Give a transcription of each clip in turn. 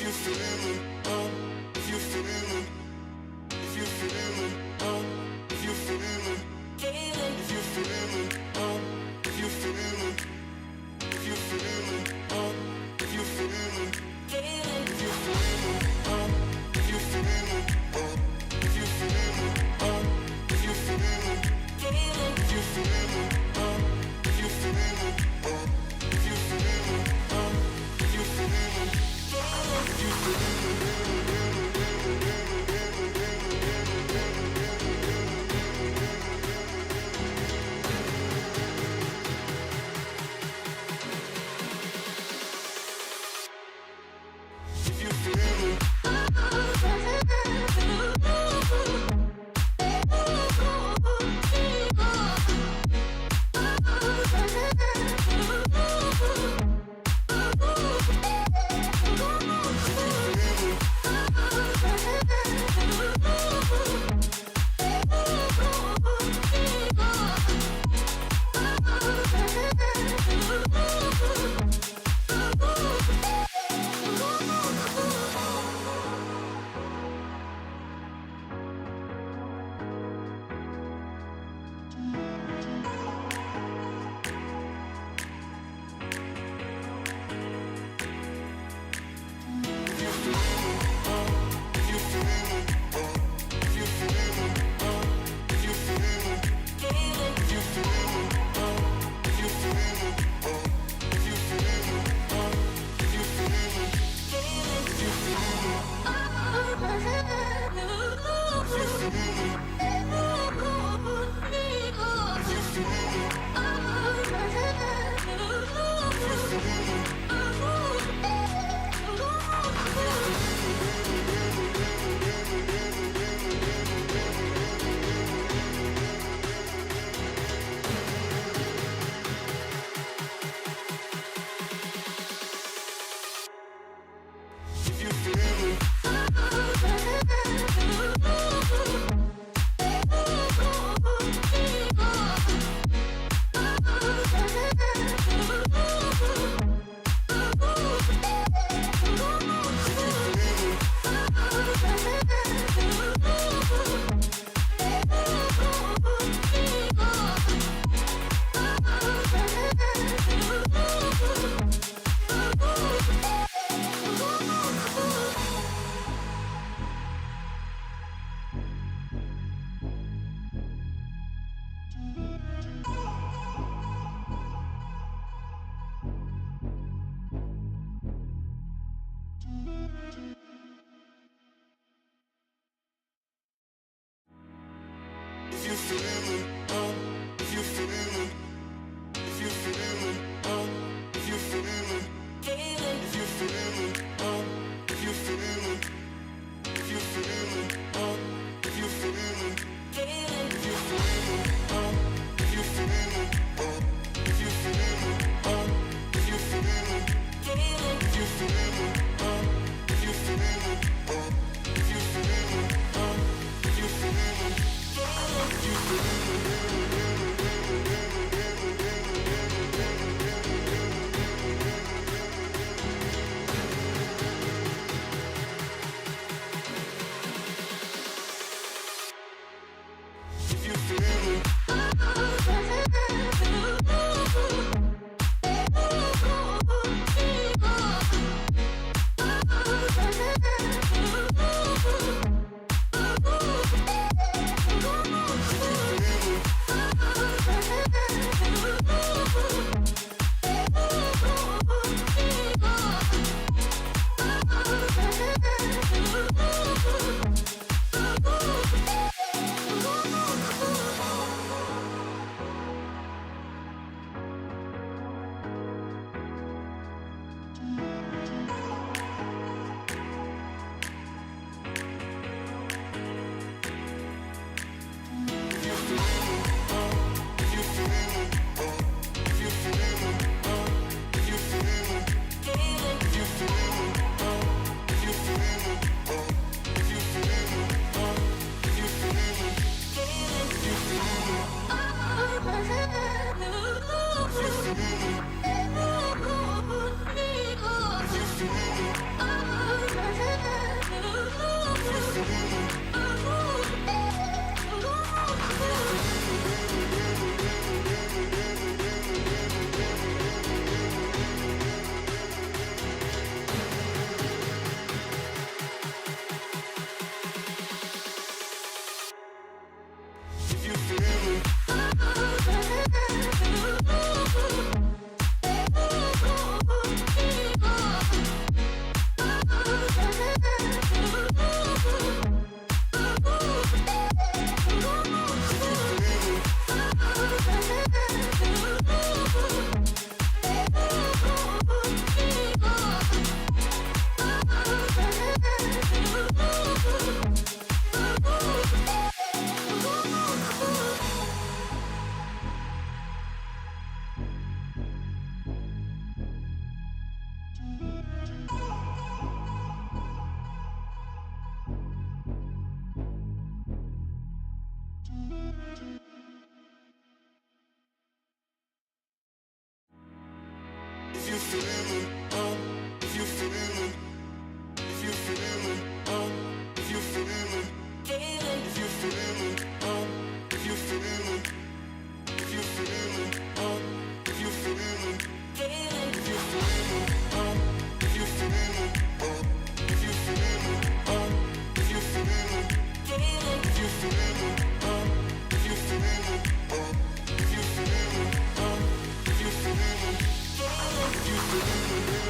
If If you feeling, if you feeling, if you feeling, if you feeling, if you feeling, if you feeling, if you feeling, if you feeling, if you feeling, if you feeling, if you feeling, if you feeling, if you feeling, if you feeling, if you feeling, if you feeling, if you feeling.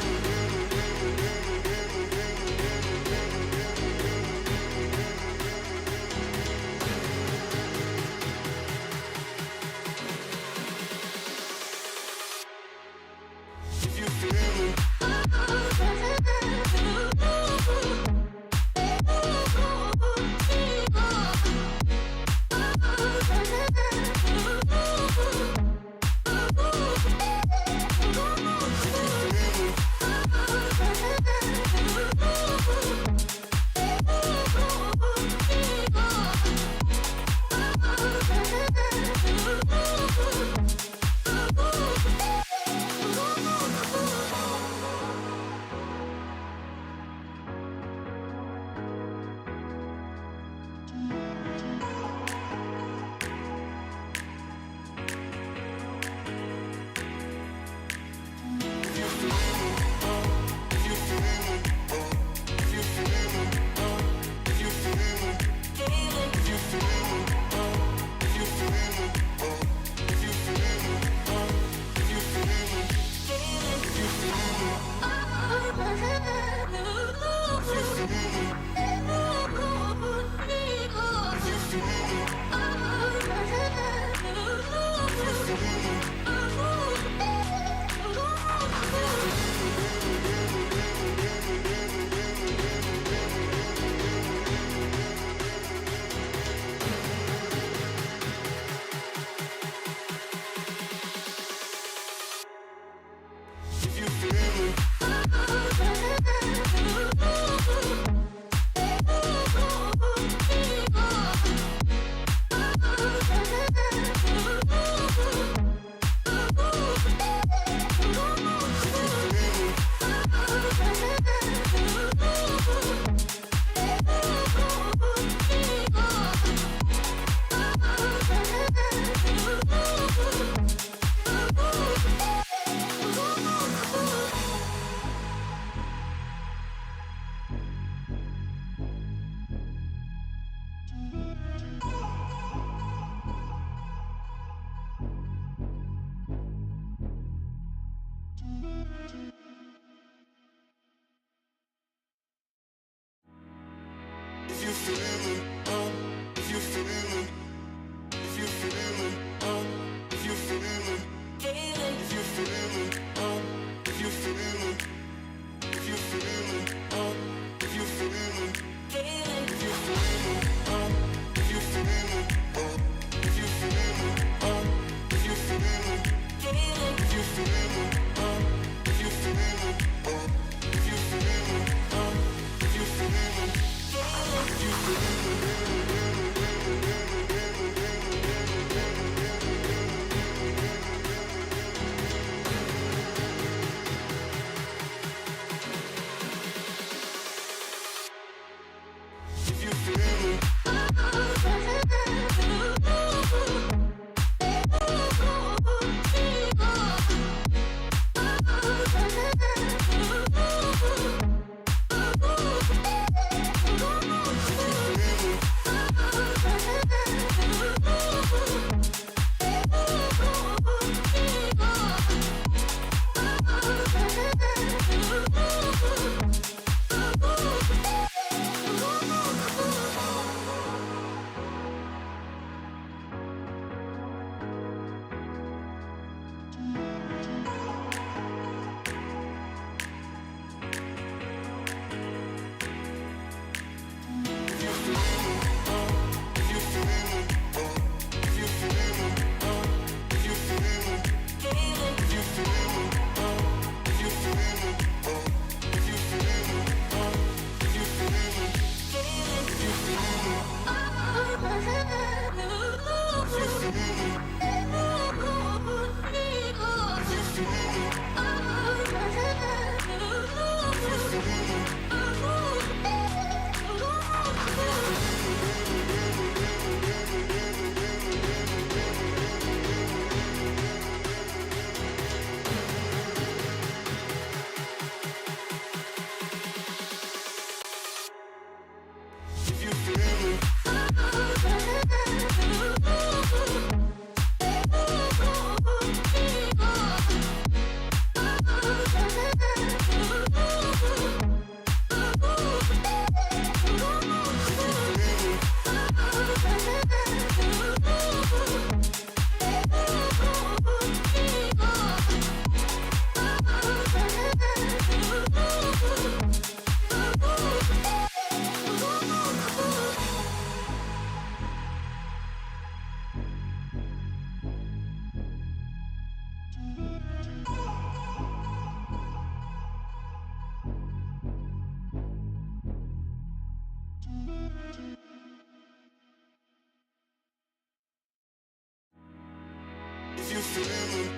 feeling,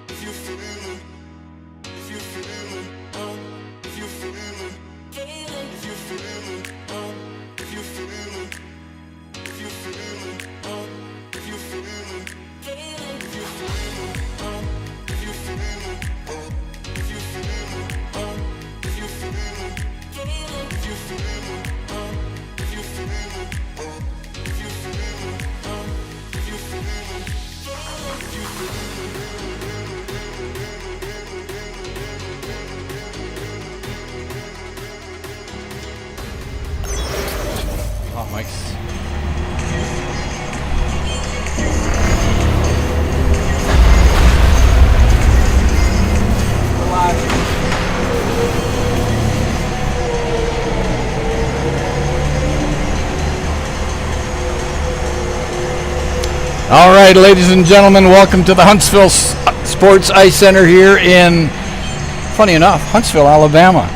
if you feeling, if you feeling, if you feeling, if you feeling, if you feeling, if you feeling, if you feeling, if you feeling, if you feeling, if you feeling, if you feeling, if you feeling, if you feeling, if you feeling, if you feeling, if you Hot mics. All right, ladies and gentlemen, welcome to the Huntsville Sports Ice Center here in, funny enough, Huntsville, Alabama.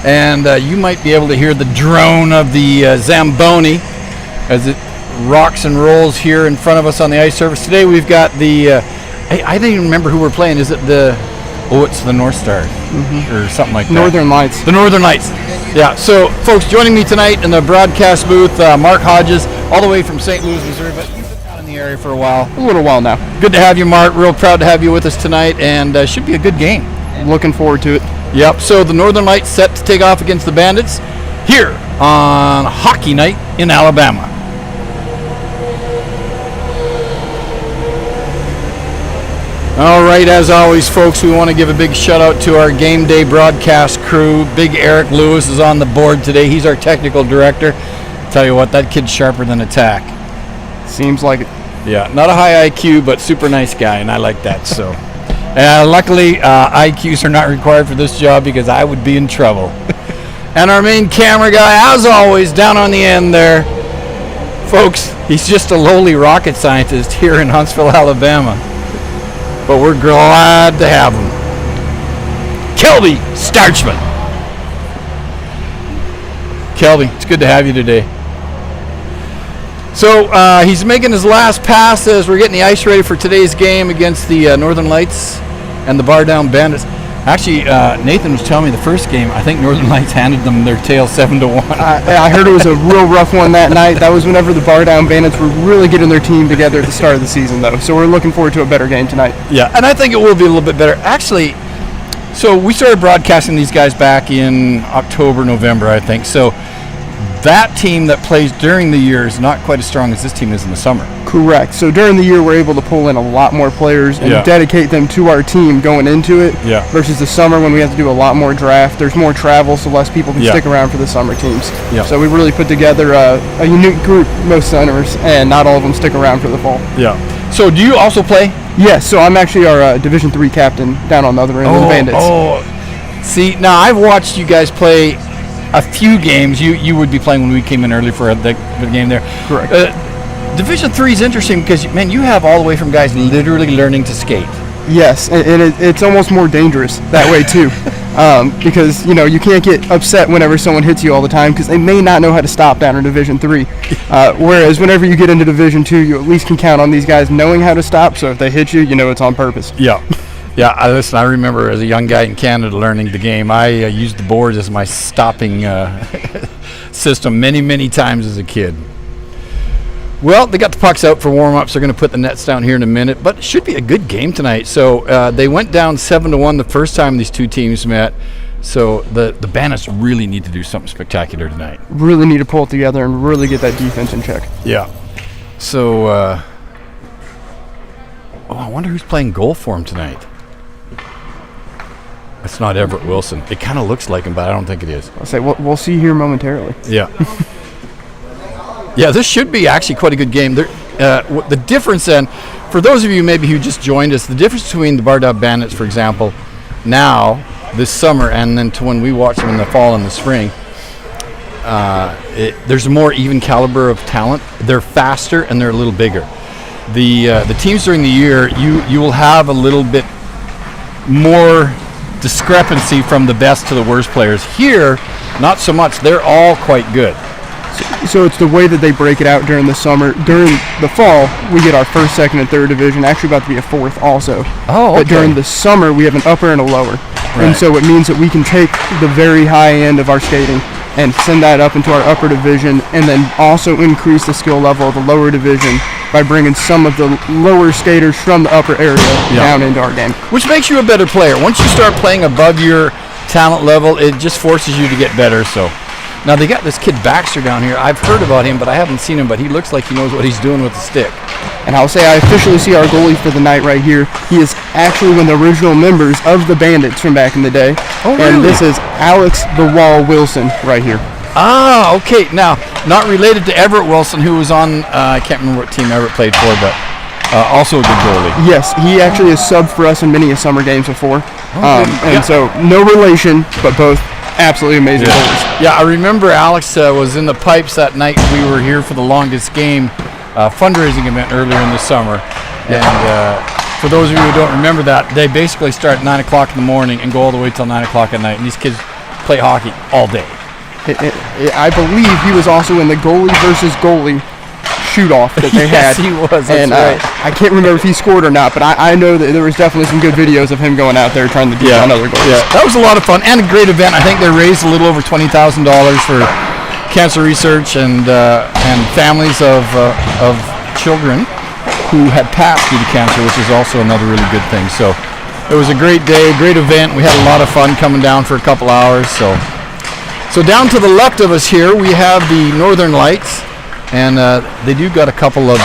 And you might be able to hear the drone of the Zamboni as it rocks and rolls here in front of us on the ice surface. Today we've got the, I don't even remember who we're playing. Is it it's the North Stars or something like that. Northern Lights. The Northern Lights. Yeah, so folks, joining me tonight in the broadcast booth, Mark Hodges, all the way from St. Louis, Missouri, but you've been out in the area for a while. A little while now. Good to have you, Mark. Real proud to have you with us tonight, and should be a good game. Looking forward to it. Yep, so the Northern Lights set to take off against the Bandits here on Hockey Night in Alabama. All right, as always, folks, we want to give a big shout out to our game day broadcast crew. Big Eric Lewis is on the board today. He's our technical director. Tell you what, that kid's sharper than a tack. Seems like it. Yeah, not a high IQ, but super nice guy, and I like that. So, luckily, IQs are not required for this job because I would be in trouble. And our main camera guy, as always, down on the end there. Folks, he's just a lowly rocket scientist here in Huntsville, Alabama. But we're glad to have him. Kelby Starchman. Kelby, it's good to have you today. So he's making his last pass as we're getting the ice ready for today's game against the Northern Lights and the Bar Down Bandits. Actually, Nathan was telling me the first game, I think Northern Lights handed them their tail 7-1. I heard it was a real rough one that night. That was whenever the Bar Down Bandits were really getting their team together at the start of the season, though. So we're looking forward to a better game tonight. Yeah, and I think it will be a little bit better. Actually, so we started broadcasting these guys back in October, November, I think. So that team that plays during the year is not quite as strong as this team is in the summer. Correct. So during the year, we're able to pull in a lot more players and dedicate them to our team going into it versus the summer when we have to do a lot more draft. There's more travel, so less people can stick around for the summer teams. So we really put together a unique group, most centers, and not all of them stick around for the fall. Yeah. So do you also play? Yes. So I'm actually our Division III captain down on the other end of the Bandits. Oh, see, now I've watched you guys play a few games. You would be playing when we came in early for the game there. Correct. Division III is interesting because, man, you have all the way from guys literally learning to skate. Yes, and it's almost more dangerous that way too, because you can't get upset whenever someone hits you all the time because they may not know how to stop down in Division III. Whereas whenever you get into Division II, you at least can count on these guys knowing how to stop. So if they hit you, you know it's on purpose. Yeah. Yeah, listen, I remember as a young guy in Canada learning the game, I used the boards as my stopping system many, many times as a kid. Well, they got the pucks out for warm-ups. They're going to put the nets down here in a minute, but it should be a good game tonight. So they went down 7-1 the first time these two teams met. So the Bandits really need to do something spectacular tonight. Really need to pull it together and really get that defense in check. Yeah. So, I wonder who's playing goal for him tonight. It's not Everett Wilson. It kind of looks like him, but I don't think it is. I'll say we'll see here momentarily. Yeah. Yeah, this should be actually quite a good game. The difference then, for those of you maybe who just joined us, the difference between the Bar Down Bandits, for example, now, this summer, and then to when we watch them in the fall and the spring, there's a more even caliber of talent. They're faster and they're a little bigger. The teams during the year, you will have a little bit more discrepancy from the best to the worst players. Here, not so much. They're all quite good. So it's the way that they break it out during the summer. During the fall, we get our first, second, and third division. Actually, about to be a fourth also. Oh, okay. But during the summer, we have an upper and a lower. Right. And so it means that we can take the very high end of our skating and send that up into our upper division, and then also increase the skill level of the lower division by bringing some of the lower skaters from the upper area down into our game. Which makes you a better player. Once you start playing above your talent level, it just forces you to get better. So now they got this kid Baxter down here. I've heard about him, but I haven't seen him, but he looks like he knows what he's doing with the stick. And I'll say I officially see our goalie for the night right here. He is actually one of the original members of the Bandits from back in the day. Oh, really? And this is Alex the Wall Wilson right here. Ah, okay. Now, not related to Everett Wilson, who was on, I can't remember what team Everett played for, but also a good goalie. Yes, he actually has subbed for us in many summer games before. And so no relation, but both absolutely amazing goalies. Yeah, I remember Alex was in the pipes that night we were here for the longest game fundraising event earlier in the summer. And for those of you who don't remember that, they basically start at 9 o'clock in the morning and go all the way till 9 o'clock at night. And these kids play hockey all day. I believe he was also in the goalie versus goalie shoot-off that they had. Yes, he was. That's and right. I can't remember if he scored or not, but I know that there was definitely some good videos of him going out there trying to beat on other goals. Yeah, that was a lot of fun and a great event. I think they raised a little over $20,000 for cancer research and families of children who had passed due to cancer, which is also another really good thing. So it was a great day, great event. We had a lot of fun coming down for a couple hours. So down to the left of us here, we have the Northern Lights, and they do got a couple of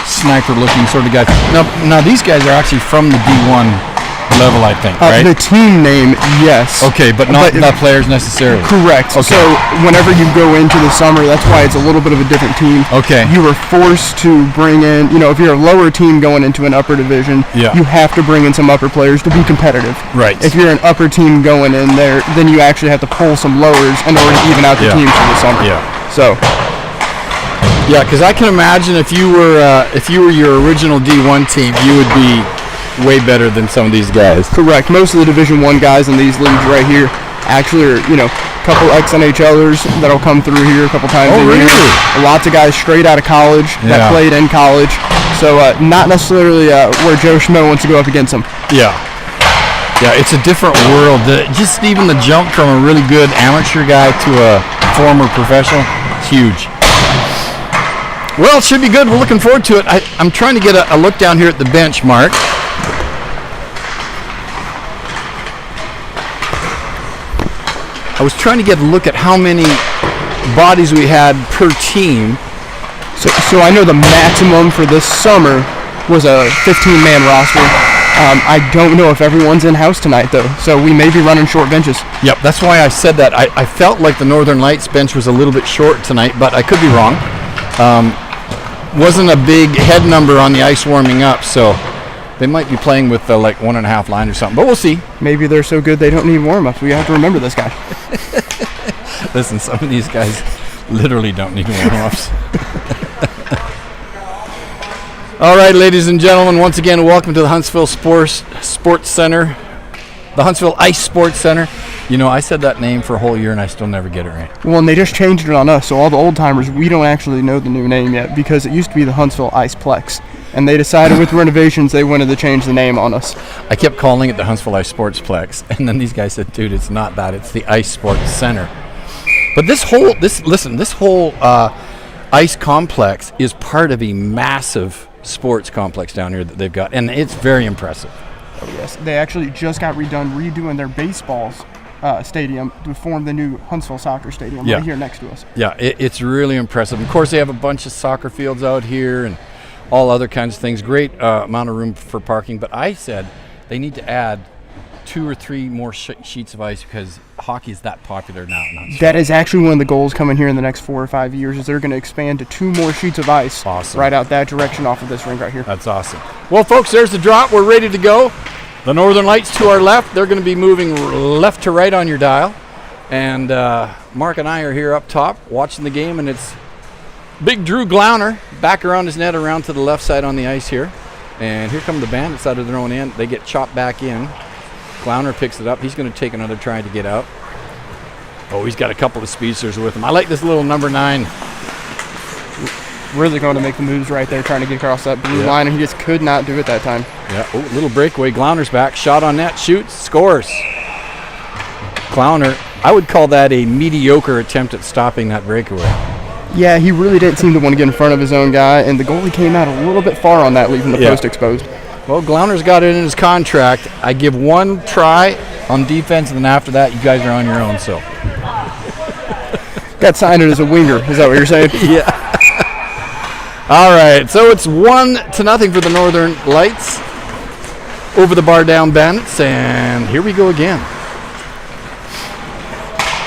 sniper-looking sort of guys. Now these guys are actually from the D1 level, I think, right? The team name, yes. Okay, but not players necessarily. Correct. Okay. So whenever you go into the summer, that's why it's a little bit of a different team. Okay. You were forced to bring in, if you're a lower team going into an upper division, you have to bring in some upper players to be competitive. Right. If you're an upper team going in there, then you actually have to pull some lowers in order to even out the teams for the summer. Yeah. So. Yeah, because I can imagine if you were your original D1 team, you would be way better than some of these guys. Correct. Most of the Division I guys in these leagues right here actually are, a couple ex-NHLers that'll come through here a couple times a year. Lots of guys straight out of college that played in college. So not necessarily where Joe Schmo wants to go up against them. Yeah. Yeah, it's a different world. Just even the jump from a really good amateur guy to a former professional, it's huge. Well, it should be good. We're looking forward to it. I'm trying to get a look down here at the bench, Mark. I was trying to get a look at how many bodies we had per team. So I know the maximum for this summer was a 15-man roster. I don't know if everyone's in-house tonight, though, so we may be running short benches. Yep, that's why I said that. I felt like the Northern Lights bench was a little bit short tonight, but I could be wrong. Wasn't a big head number on the ice warming up, so they might be playing with like 1.5 line or something, but we'll see. Maybe they're so good they don't need warm-ups. We have to remember this guy. Listen, some of these guys literally don't need warm-ups. All right, ladies and gentlemen, once again, welcome to the Huntsville Sports Center, the Huntsville Ice Sports Center. I said that name for a whole year and I still never get it right. Well, and they just changed it on us, so all the old-timers, we don't actually know the new name yet because it used to be the Huntsville Iceplex. And they decided with renovations they wanted to change the name on us. I kept calling it the Huntsville Ice Sportsplex, and then these guys said, dude, it's not that, it's the Ice Sports Center. But this whole ice complex is part of a massive sports complex down here that they've got, and it's very impressive. Oh, yes. They actually just got redoing their baseballs stadium to form the new Huntsville Soccer Stadium right here next to us. Yeah, it's really impressive. Of course, they have a bunch of soccer fields out here and all other kinds of things. Great amount of room for parking, but I said they need to add 2 or 3 more sheets of ice because hockey is that popular now in Huntsville. That is actually one of the goals coming here in the next 4 or 5 years is they're going to expand to 2 more sheets of ice right out that direction off of this rink right here. That's awesome. Well, folks, there's the drop. We're ready to go. The Northern Lights to our left. They're going to be moving left to right on your dial. And Mark and I are here up top watching the game, and it's Big Drew Glauner back around his net around to the left side on the ice here. And here come the Bandits out of their own end. They get chopped back in. Glauner picks it up. He's going to take another try to get out. Oh, he's got a couple of speedsters with him. I like this little number 9. Really going to make the moves right there, trying to get across that blue line, and he just could not do it that time. Yeah, oh, little breakaway. Glauner's back. Shot on net, shoots, scores. Glauner, I would call that a mediocre attempt at stopping that breakaway. Yeah, he really didn't seem to want to get in front of his own guy, and the goalie came out a little bit far on that, leaving the post exposed. Well, Glauner's got it in his contract. I give one try on defense, and then after that, you guys are on your own. So got signed as a winger. Is that what you're saying? Yeah. All right, so it's 1-0 for the Northern Lights over the Bar Down Bandits, and here we go again.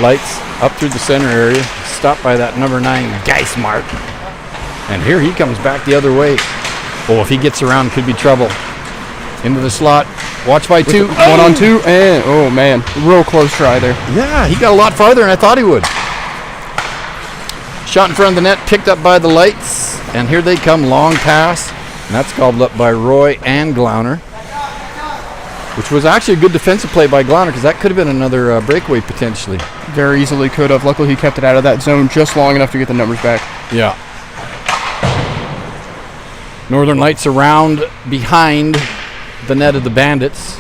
Lights up through the center area, stopped by that number 9 Geismart, and here he comes back the other way. Oh, if he gets around, could be trouble. Into the slot, watch by 2. 1 on 2, and oh man, real close try there. Yeah, he got a lot farther than I thought he would. Shot in front of the net, picked up by the Lights, and here they come, long pass, and that's gobbled up by Roy and Glauner, which was actually a good defensive play by Glauner, because that could have been another breakaway potentially. Very easily could have. Luckily he kept it out of that zone just long enough to get the numbers back. Yeah. Northern Lights around behind the net of the Bandits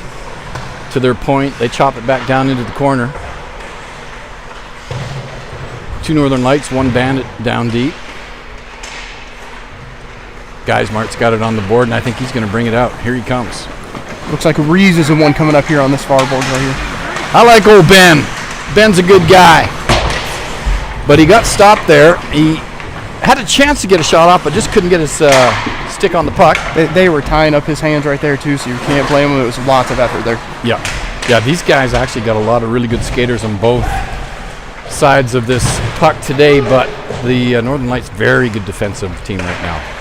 to their point. They chop it back down into the corner. 2 Northern Lights, 1 Bandit down deep. Geismart's got it on the board, and I think he's going to bring it out. Here he comes. Looks like Reeves is the one coming up here on this far board right here. I like old Ben. Ben's a good guy. But he got stopped there. He had a chance to get a shot off, but just couldn't get his stick on the puck. They were tying up his hands right there, too, so you can't blame him. It was lots of effort there. Yeah. Yeah, these guys actually got a lot of really good skaters on both sides of this puck today, but the Northern Lights, very good defensive team right now.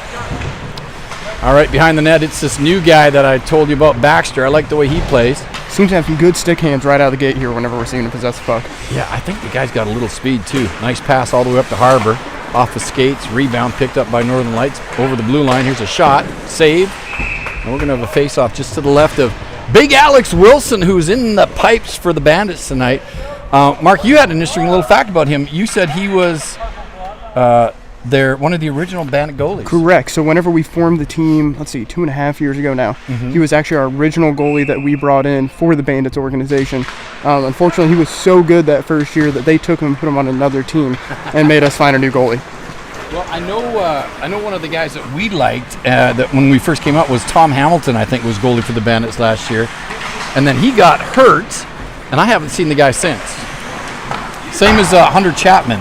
All right, behind the net, it's this new guy that I told you about, Baxter. I like the way he plays. Seems to have some good stick hands right out of the gate here whenever we're seeing him possess the puck. Yeah, I think the guy's got a little speed, too. Nice pass all the way up to Harbor. Off the skates, rebound picked up by Northern Lights over the blue line. Here's a shot, save. And we're going to have a face-off just to the left of Big Alex Wilson, who's in the pipes for the Bandits tonight. Mark, you had an interesting little fact about him. You said he was one of the original Bandit goalies. Correct. So whenever we formed the team, 2.5 years ago now, he was actually our original goalie that we brought in for the Bandits organization. Unfortunately, he was so good that first year that they took him and put him on another team and made us find a new goalie. Well, I know one of the guys that we liked that when we first came out was Tom Hamilton, I think, was goalie for the Bandits last year. And then he got hurt, and I haven't seen the guy since. Same as Hunter Chapman.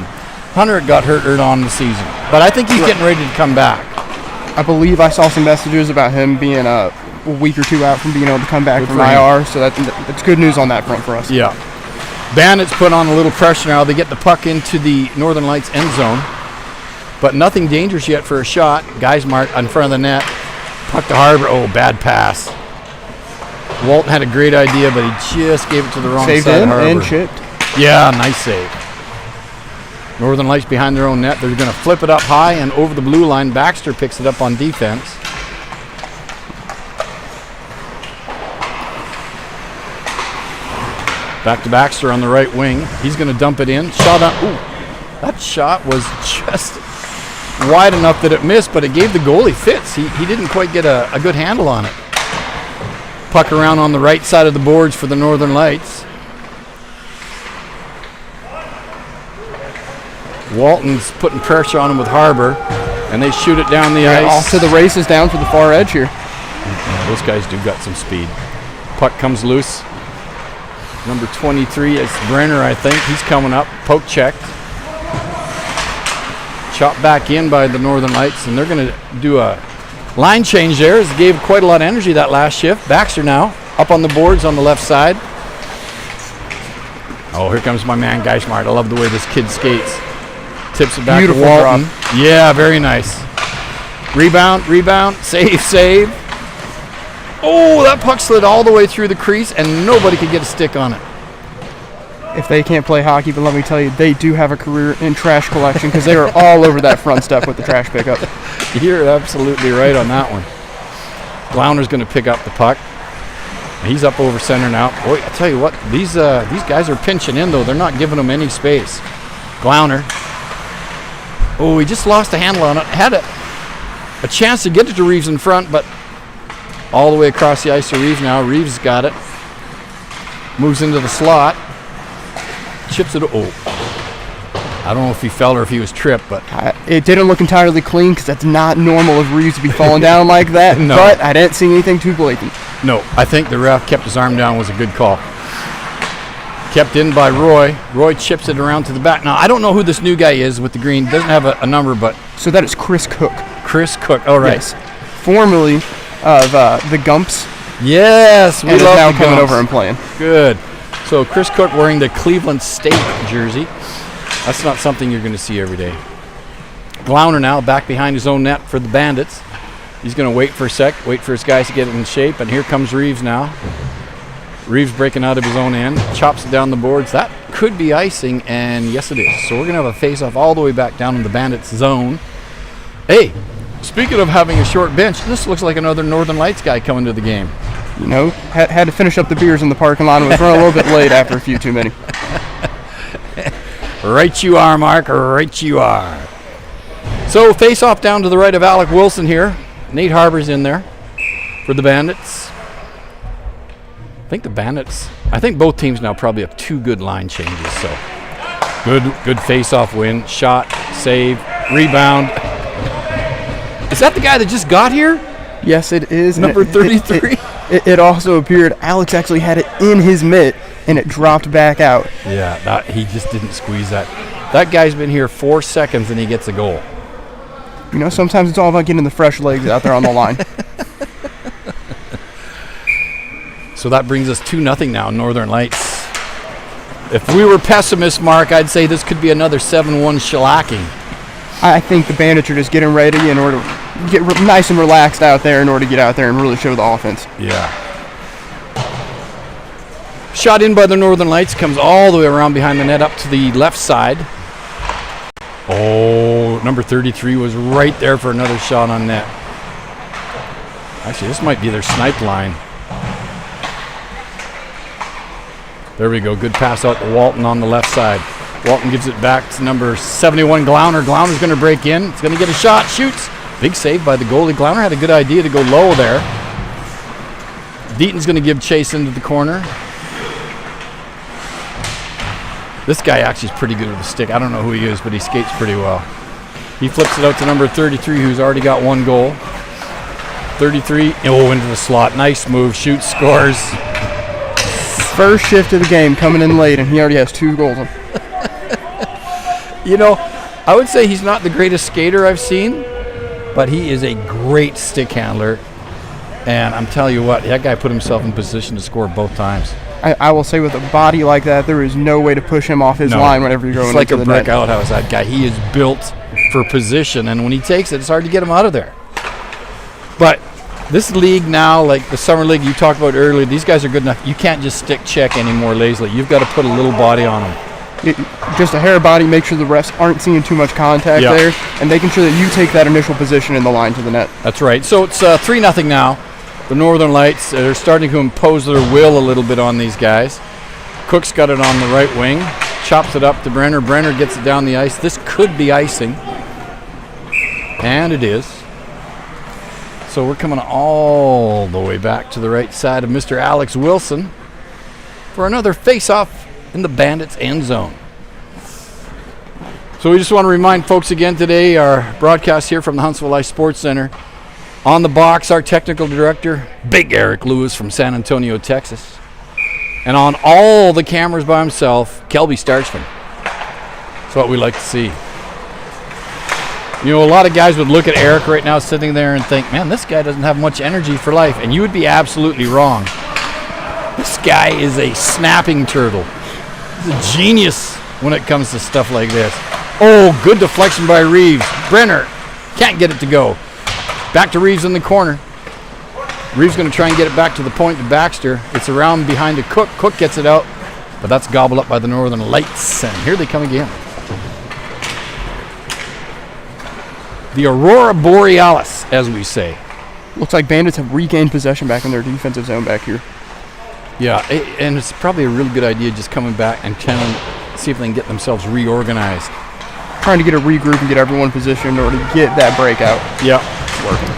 Hunter got hurt early on in the season, but I think he's getting ready to come back. I believe I saw some messages about him being a week or 2 out from being able to come back from IR, so that's good news on that front for us. Yeah. Bandits put on a little pressure now. They get the puck into the Northern Lights end zone, but nothing dangerous yet for a shot. Geismart in front of the net. Puck to Harbor. Oh, bad pass. Walton had a great idea, but he just gave it to the wrong side of Harbor. And chipped. Yeah, nice save. Northern Lights behind their own net. They're going to flip it up high and over the blue line. Baxter picks it up on defense. Back to Baxter on the right wing. He's going to dump it in. Shot on. Ooh, that shot was just wide enough that it missed, but it gave the goalie fits. He didn't quite get a good handle on it. Puck around on the right side of the boards for the Northern Lights. Walton's putting pressure on him with Harbor, and they shoot it down the ice. Off to the races down for the far edge here. Those guys do got some speed. Puck comes loose. Number 23 is Brenner, I think. He's coming up. Poke checked. Chopped back in by the Northern Lights, and they're going to do a line change there. It gave quite a lot of energy that last shift. Baxter now up on the boards on the left side. Oh, here comes my man Geismart. I love the way this kid skates. Tips it back Beautiful to Walton. Drop. Yeah, very nice. Rebound, save. Oh, that puck slid all the way through the crease, and nobody could get a stick on it. If they can't play hockey, but let me tell you, they do have a career in trash collection because they are all over that front step with the trash pickup. You're absolutely right on that one. Glauner's going to pick up the puck. He's up over center now. Boy, I tell you what, these guys are pinching in, though. They're not giving them any space. Glauner. Oh, he just lost a handle on it. Had a chance to get it to Reeves in front, but all the way across the ice to Reeves now. Reeves got it. Moves into the slot. Chips it. Oh. I don't know if he fell or if he was tripped, but it didn't look entirely clean because that's not normal of Reeves to be falling down like that. No. But I didn't see anything too blatant. No, I think the ref kept his arm down, was a good call. Kept in by Roy. Roy chips it around to the back. Now, I don't know who this new guy is with the green. Doesn't have a number, but... So that is Chris Cook. Chris Cook, all right. Yes. Formerly of the Gumps. Yes, we love now the coming Gumps. over and playing. Good. So Chris Cook wearing the Cleveland State jersey. That's not something you're going to see every day. Glauner now back behind his own net for the Bandits. He's going to wait for a sec, wait for his guys to get in shape, and here comes Reeves now. Reeves breaking out of his own end, chops it down the boards. That could be icing, and yes it is. So we're going to have a face-off all the way back down in the Bandits zone. Hey, speaking of having a short bench, this looks like another Northern Lights guy coming to the game. You know, had to finish up the beers in the parking lot and was running a little bit late after a few too many. Right you are, Mark. Right you are. So face off down to the right of Alec Wilson here. Nate Harbor's in there for the Bandits. I think both teams now probably have 2 good line changes. So good face-off win. Shot, save, rebound. Is that the guy that just got here? Yes, it is. Number 33. It also appeared Alex actually had it in his mitt, and it dropped back out. Yeah, he just didn't squeeze that. That guy's been here 4 seconds, and he gets a goal. You know, sometimes it's all about getting the fresh legs out there on the line. So that brings us 2-0 now, Northern Lights. If we were pessimists, Mark, I'd say this could be another 7-1 shellacking. I think the Bandits are just getting ready in order to get nice and relaxed out there in order to get out there and really show the offense. Yeah. Shot in by the Northern Lights, comes all the way around behind the net up to the left side. Oh, number 33 was right there for another shot on net. Actually, this might be their snipe line. There we go. Good pass out to Walton on the left side. Walton gives it back to number 71, Glauner. Glauner's going to break in. It's going to get a shot. Shoots. Big save by the goalie. Glauner had a good idea to go low there. Deaton's going to give chase into the corner. This guy actually is pretty good with the stick. I don't know who he is, but he skates pretty well. He flips it out to number 33, who's already got 1 goal. 33, into the slot. Nice move. Shoots, scores. First shift of the game coming in late, and he already has 2 goals. You know, I would say he's not the greatest skater I've seen, but he is a great stick handler. And I'm telling you what, that guy put himself in position to score both times. I will say with a body like that, there is no way to push him off his line whenever you're going into the net. It's like a brick outhouse, that guy. He is built for position, and when he takes it, it's hard to get him out of there. But this league now, like the summer league you talked about earlier, these guys are good enough. You can't just stick check anymore lazily. You've got to put a little body on them. Just a hair body, make sure the refs aren't seeing too much contact there, and making sure that you take that initial position in the line to the net. That's right. So it's 3-0 now. The Northern Lights are starting to impose their will a little bit on these guys. Cook's got it on the right wing. Chops it up to Brenner. Brenner gets it down the ice. This could be icing. And it is. So we're coming all the way back to the right side of Mr. Alex Wilson for another face-off in the Bandits end zone. So we just want to remind folks again today, our broadcast here from the Huntsville Ice Sports Center. On the box, our technical director, Big Eric Lewis from San Antonio, Texas. And on all the cameras by himself, Kelby Starchman. That's what we like to see. You know, a lot of guys would look at Eric right now sitting there and think, man, this guy doesn't have much energy for life. And you would be absolutely wrong. This guy is a snapping turtle. He's a genius when it comes to stuff like this. Oh, good deflection by Reeves. Brenner can't get it to go. Back to Reeves in the corner. Reeves going to try and get it back to the point to Baxter. It's around behind to Cook. Cook gets it out, but that's gobbled up by the Northern Lights. And here they come again. The Aurora Borealis, as we say. Looks like Bandits have regained possession back in their defensive zone back here. Yeah, and it's probably a really good idea just coming back and see if they can get themselves reorganized. Trying to get a regroup and get everyone positioned or to get that breakout. Yeah. It's working.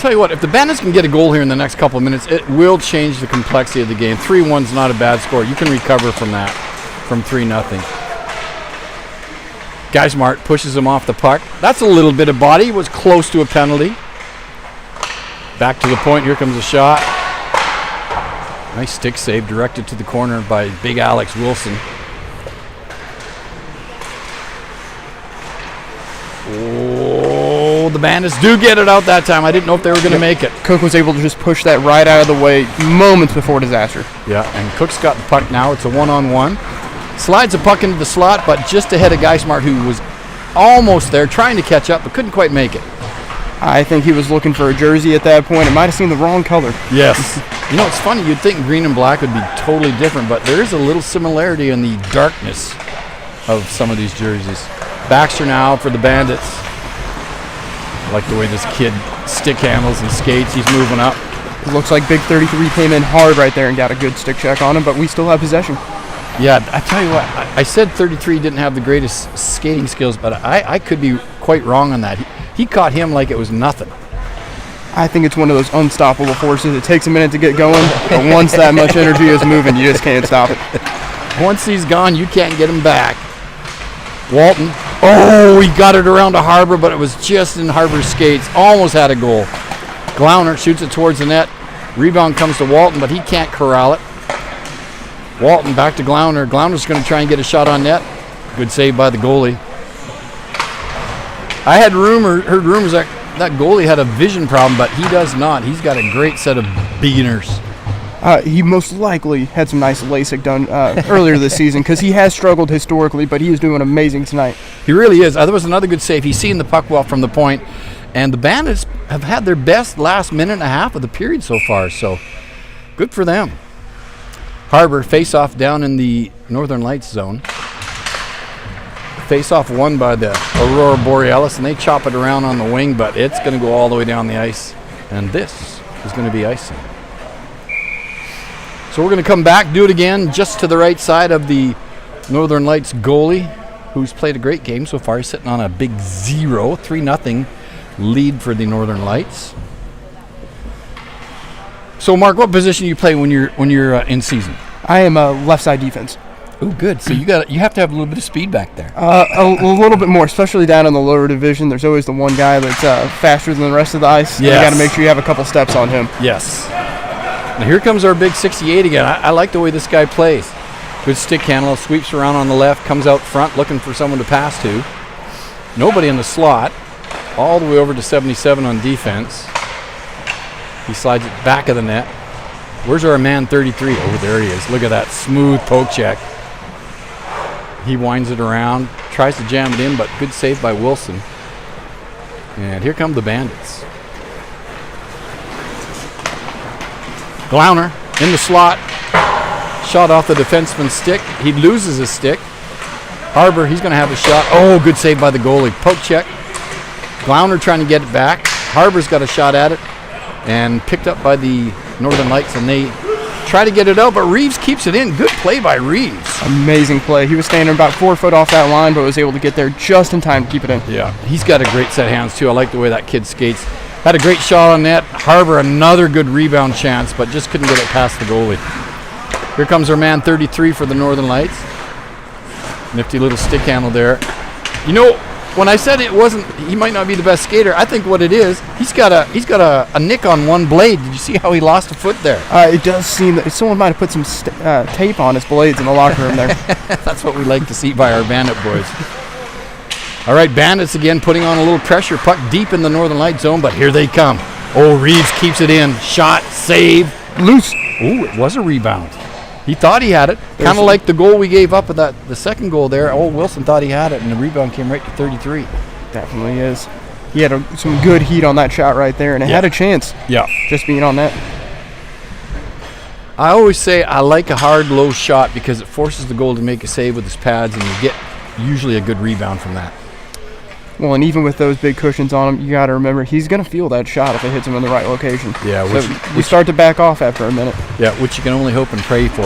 Tell you what, if the Bandits can get a goal here in the next couple of minutes, it will change the complexity of the game. 3-1's not a bad score. You can recover from that, from 3-0. Geismart pushes him off the puck. That's a little bit of body. It was close to a penalty. Back to the point. Here comes a shot. Nice stick save directed to the corner by big Alex Wilson. Oh, the Bandits do get it out that time. I didn't know if they were going to make it. Cook was able to just push that right out of the way moments before disaster. Yeah, and Cook's got the puck now. It's a one-on-one. Slides the puck into the slot, but just ahead of Geismart, who was almost there, trying to catch up, but couldn't quite make it. I think he was looking for a jersey at that point. It might have seen the wrong color. Yes. You know, it's funny. You'd think green and black would be totally different, but there is a little similarity in the darkness of some of these jerseys. Baxter now for the Bandits. I like the way this kid stick handles and skates. He's moving up. It looks like Big 33 came in hard right there and got a good stick check on him, but we still have possession. Yeah, I tell you what, I said 33 didn't have the greatest skating skills, but I could be quite wrong on that. He caught him like it was nothing. I think it's one of those unstoppable forces. It takes a minute to get going, but once that much energy is moving, you just can't stop it. Once he's gone, you can't get him back. Walton. Oh, he got it around to Harbor, but it was just in Harbor's skates. Almost had a goal. Glauner shoots it towards the net. Rebound comes to Walton, but he can't corral it. Walton back to Glauner. Glauner's going to try and get a shot on net. Good save by the goalie. I had heard rumors that goalie had a vision problem, but he does not. He's got a great set of beginners. He most likely had some nice LASIK done earlier this season because he has struggled historically, but he is doing amazing tonight. He really is. There was another good save. He's seen the puck well from the point, and the Bandits have had their best last minute and a half of the period so far, so good for them. Harbor face-off down in the Northern Lights zone. Face-off won by the Aurora Borealis, and they chop it around on the wing, but it's going to go all the way down the ice, and this is going to be icing. So we're going to come back, do it again, just to the right side of the Northern Lights goalie, who's played a great game so far. He's sitting on a big 3-0 lead for the Northern Lights. So, Mark, what position do you play when you're in season? I am a left side defense. Oh, good. So you have to have a little bit of speed back there. A little bit more, especially down in the lower division. There's always the one guy that's faster than the rest of the ice. Yes. You got to make sure you have a couple steps on him. Yes. Now here comes our big 68 again. I like the way this guy plays. Good stick handle, sweeps around on the left, comes out front looking for someone to pass to. Nobody in the slot. All the way over to 77 on defense. He slides it back of the net. Where's our man 33? Oh, there he is. Look at that smooth poke check. He winds it around, tries to jam it in, but good save by Wilson. And here come the Bandits. Glauner in the slot. Shot off the defenseman's stick. He loses his stick. Harbor, he's going to have a shot. Oh, good save by the goalie. Poke check. Glauner trying to get it back. Harbor's got a shot at it. And picked up by the Northern Lights, and they try to get it out, but Reeves keeps it in. Good play by Reeves. Amazing play. He was standing about 4 foot off that line, but was able to get there just in time to keep it in. Yeah, he's got a great set of hands, too. I like the way that kid skates. Had a great shot on net. Harbor, another good rebound chance, but just couldn't get it past the goalie. Here comes our man 33 for the Northern Lights. Nifty little stick handle there. You know, when I said he might not be the best skater, I think what it is, he's got a nick on one blade. Did you see how he lost a foot there? It does seem that someone might have put some tape on his blades in the locker room there. That's what we like to see by our Bandit boys. All right, Bandits again putting on a little pressure. Puck deep in the Northern Light zone, but here they come. Oh, Reeves keeps it in. Shot, save, loose. Ooh, it was a rebound. He thought he had it, kind of like the goal we gave up at the second goal there. Oh, Wilson thought he had it, and the rebound came right to 33. Definitely is. He had some good heat on that shot right there, and it had a chance. Yeah. Just being on net. I always say I like a hard, low shot because it forces the goalie to make a save with his pads, and you get usually a good rebound from that. Well, and even with those big cushions on him, you got to remember he's going to feel that shot if it hits him in the right location. Yeah, so you start to back off after a minute. Yeah, which you can only hope and pray for.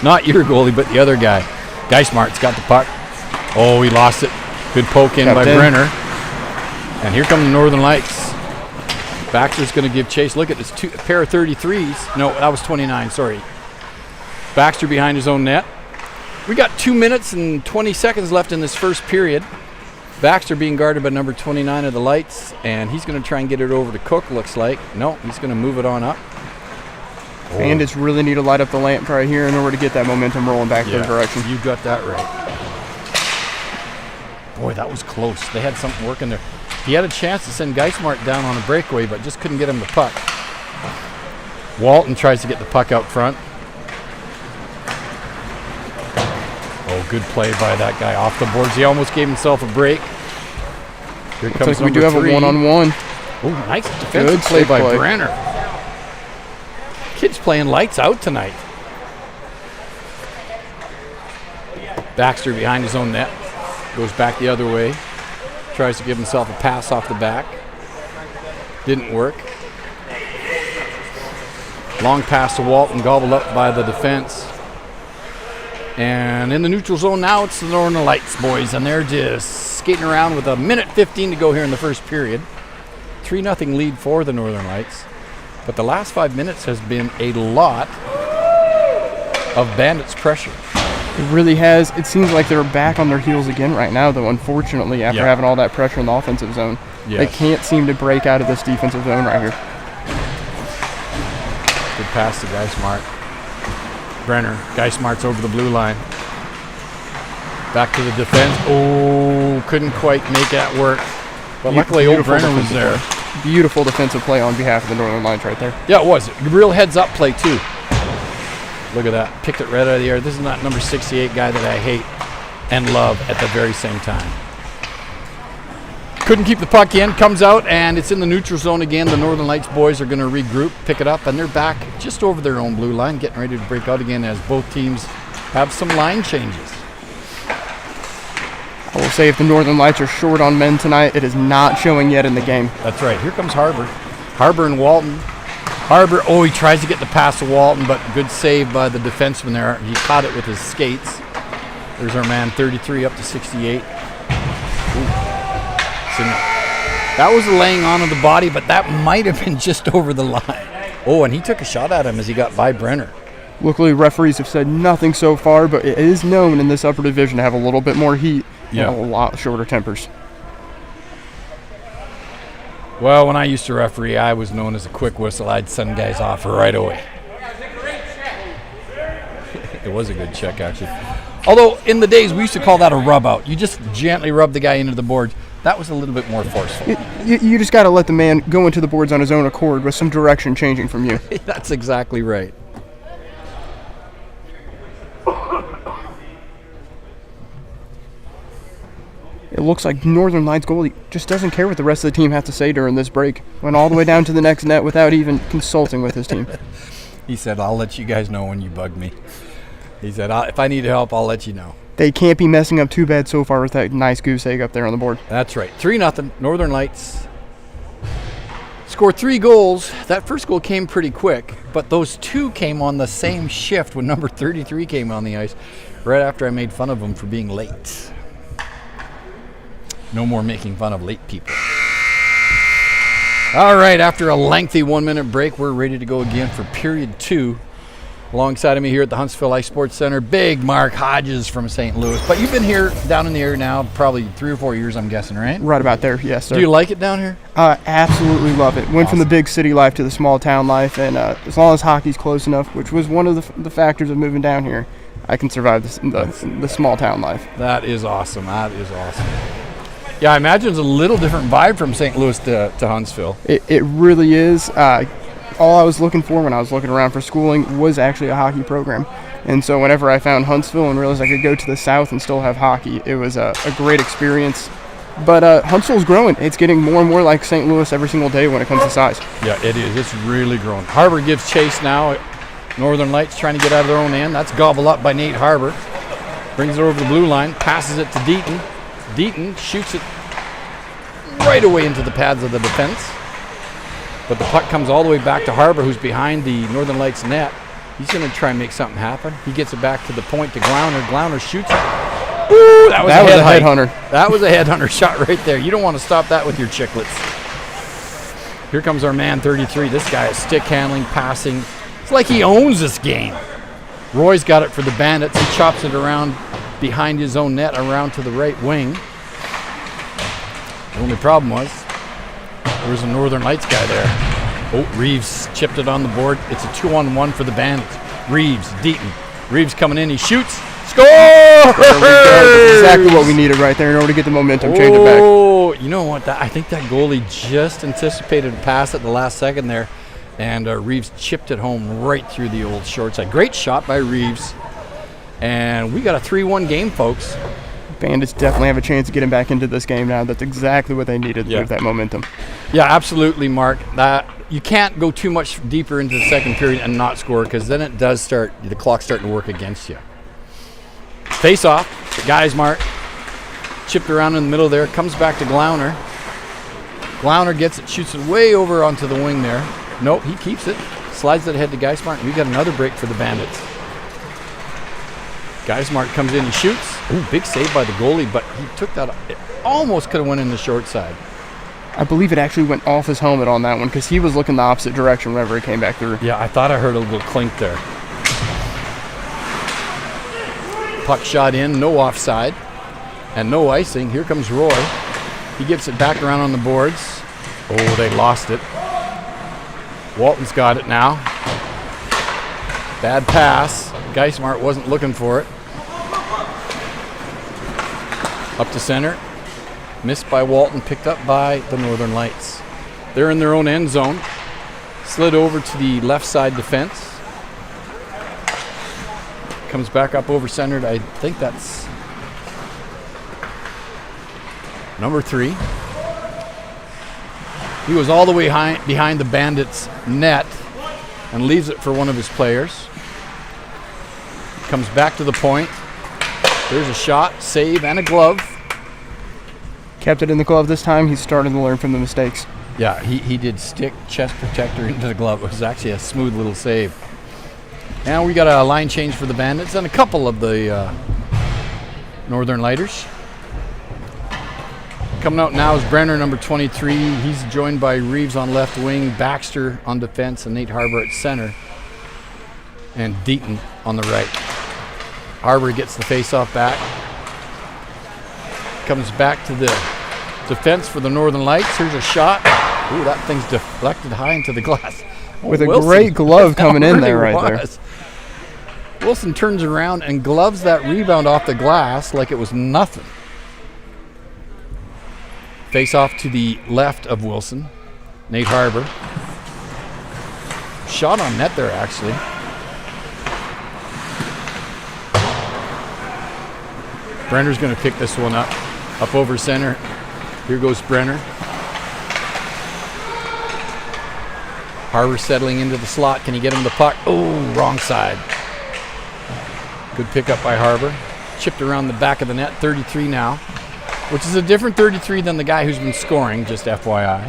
Not your goalie, but the other guy. Geismart's got the puck. Oh, he lost it. Good poke in by Brenner. And here come the Northern Lights. Baxter's going to give chase. Look at this pair of 33s. No, that was 29, sorry. Baxter behind his own net. We got 2 minutes and 20 seconds left in this first period. Baxter being guarded by number 29 of the Lights, and he's going to try and get it over to Cook, looks like. No, he's going to move it on up. Oh. Bandits really need to light up the lamp right here in order to get that momentum rolling back their direction. You got that right. Boy, that was close. They had something working there. He had a chance to send Geismart down on a breakaway, but just couldn't get him the puck. Walton tries to get the puck out front. Oh, good play by that guy off the boards. He almost gave himself a break. Here comes like we do have 3. a one-on-one. Oh, nice defensive play by Brenner. Kid's playing lights out tonight. Baxter behind his own net. Goes back the other way. Tries to give himself a pass off the back. Didn't work. Long pass to Walton, gobbled up by the defense. And in the neutral zone now, it's the Northern Lights boys, and they're just skating around with 1:15 to go here in the first period. 3-0 lead for the Northern Lights. But the last 5 minutes has been a lot of Bandits pressure. It really has. It seems like they're back on their heels again right now, though, unfortunately, after having all that pressure in the offensive zone. Yes. They can't seem to break out of this defensive zone right here. Good pass to Geismart. Brenner. Geismart's over the blue line. Back to the defense. Oh, couldn't quite make that work. But luckily, old Brenner was there. Beautiful defensive play on behalf of the Northern Lights right there. Yeah, it was. Real heads-up play, too. Look at that. Picked it right out of the air. This is not number 68 guy that I hate and love at the very same time. Couldn't keep the puck in. Comes out, and it's in the neutral zone again. The Northern Lights boys are going to regroup, pick it up, and they're back just over their own blue line, getting ready to break out again as both teams have some line changes. I will say if the Northern Lights are short on men tonight, it is not showing yet in the game. That's right. Here comes Harbour. Harbour and Walton. Harbour, he tries to get the pass to Walton, but good save by the defenseman there. He caught it with his skates. There's our man, 33 up to 68. That was a laying on of the body, but that might have been just over the line. Oh, and he took a shot at him as he got by Brenner. Luckily, referees have said nothing so far, but it is known in this upper division to have a little bit more heat and a lot shorter tempers. Well, when I used to referee, I was known as a quick whistle. I'd send guys off right away. It was a good check, actually. Although, in the days, we used to call that a rub out. You just gently rub the guy into the boards. That was a little bit more forceful. You just got to let the man go into the boards on his own accord with some direction changing from you. That's exactly right. It looks like Northern Lights goalie just doesn't care what the rest of the team have to say during this break. Went all the way down to the next net without even consulting with his team. He said, I'll let you guys know when you bug me. He said, if I need help, I'll let you know. They can't be messing up too bad so far with that nice goose egg up there on the board. That's right. 3-0. Northern Lights scored 3 goals. That first goal came pretty quick, but those 2 came on the same shift when number 33 came on the ice, right after I made fun of him for being late. No more making fun of late people. All right, after a lengthy 1-minute break, we're ready to go again for period 2. Alongside of me here at the Huntsville Ice Sports Center, big Mark Hodges from St. Louis. But you've been here down in the area now probably 3 or 4 years, I'm guessing, right? Right about there, yes, sir. Do you like it down here? Absolutely love it. Went from the big city life to the small town life, and as long as hockey's close enough, which was one of the factors of moving down here, I can survive the small town life. That is awesome. That is awesome. Yeah, I imagine it's a little different vibe from St. Louis to Huntsville. It really is. All I was looking for when I was looking around for schooling was actually a hockey program. And so whenever I found Huntsville and realized I could go to the south and still have hockey, it was a great experience. But Huntsville's growing. It's getting more and more like St. Louis every single day when it comes to size. Yeah, it is. It's really growing. Harbour gives chase now. Northern Lights trying to get out of their own end. That's gobbled up by Nate Harbour. Brings it over the blue line, passes it to Deaton. Deaton shoots it right away into the pads of the defense. But the puck comes all the way back to Harbor, who's behind the Northern Lights net. He's going to try and make something happen. He gets it back to the point to Glauner. Glauner shoots it. Woo, that was a headhunter. That was a headhunter shot right there. You don't want to stop that with your chicklets. Here comes our man 33. This guy is stick handling, passing. It's like he owns this game. Roy's got it for the Bandits. He chops it around behind his own net, around to the right wing. The only problem was there was a Northern Lights guy there. Oh, Reeves chipped it on the board. It's a 2-on-1 for the Bandits. Reeves, Deaton. Reeves coming in. He shoots. Score! That's exactly what we needed right there in order to get the momentum, change it back. Oh, you know what? I think that goalie just anticipated a pass at the last second there, and Reeves chipped it home right through the old short side. Great shot by Reeves, and we got a 3-1 game, folks. Bandits definitely have a chance of getting back into this game now. That's exactly what they needed to move that momentum. Yeah, absolutely, Mark. You can't go too much deeper into the second period and not score, because then it does start, the clock's starting to work against you. Face off, Geismar chipped around in the middle there, comes back to Glauner. Glauner gets it, shoots it way over onto the wing there. Nope, he keeps it, slides it ahead to Geismar, and we got another break for the Bandits. Geismar comes in, he shoots. Ooh, big save by the goalie, but he took that, it almost could have went in the short side. I believe it actually went off his helmet on that one because he was looking the opposite direction whenever it came back through. Yeah, I thought I heard a little clink there. Puck shot in, no offside, and no icing. Here comes Roy. He gets it back around on the boards. Oh, they lost it. Walton's got it now. Bad pass. Geismar wasn't looking for it. Up to center. Missed by Walton, picked up by the Northern Lights. They're in their own end zone. Slid over to the left side defense. Comes back up over centered. I think that's number 3. He was all the way behind the Bandits' net and leaves it for one of his players. Comes back to the point. There's a shot, save, and a glove. Kept it in the glove this time. He's starting to learn from the mistakes. Yeah, he did stick chest protector into the glove. It was actually a smooth little save. And we got a line change for the Bandits and a couple of the Northern Lighters. Coming out now is Brenner, number 23. He's joined by Reeves on left wing, Baxter on defense, and Nate Harbor at center, and Deaton on the right. Harbor gets the face-off back. Comes back to the defense for the Northern Lights. Here's a shot. Ooh, that thing's deflected high into the glass. With a great glove coming in there right there. Wilson turns around and gloves that rebound off the glass like it was nothing. Face off to the left of Wilson. Nate Harbor. Shot on net there, actually. Brenner's going to pick this one up. Up over center. Here goes Brenner. Harbor settling into the slot. Can he get him the puck? Oh, wrong side. Good pickup by Harbor. Chipped around the back of the net. 33 now, which is a different 33 than the guy who's been scoring, just FYI.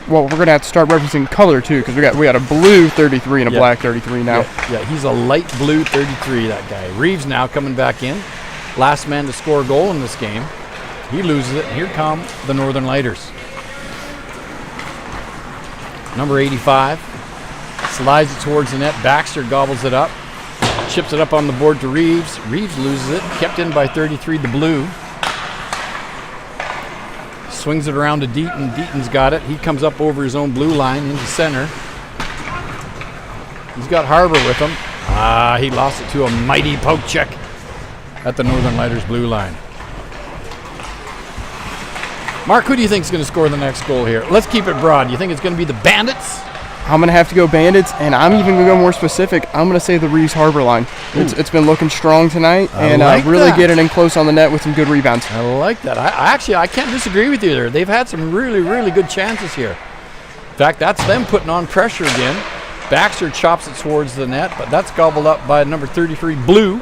Well, we're going to have to start referencing color, too, because we got a blue 33 and a black 33 now. Yeah, he's a light blue 33, that guy. Reeves now coming back in. Last man to score a goal in this game. He loses it. Here come the Northern Lighters. Number 85 slides it towards the net. Baxter gobbles it up. Chips it up on the board to Reeves. Reeves loses it. Kept in by 33, the blue. Swings it around to Deaton. Deaton's got it. He comes up over his own blue line into center. He's got Harbor with him. He lost it to a mighty poke check at the Northern Lighters blue line. Mark, who do you think is going to score the next goal here? Let's keep it broad. Do you think it's going to be the Bandits? I'm going to have to go Bandits, and I'm even going to go more specific. I'm going to say the Reeves Harbor line. It's been looking strong tonight, and really getting in close on the net with some good rebounds. I like that. I can't disagree with you there. They've had some really, really good chances here. In fact, that's them putting on pressure again. Baxter chops it towards the net, but that's gobbled up by number 33, Blue.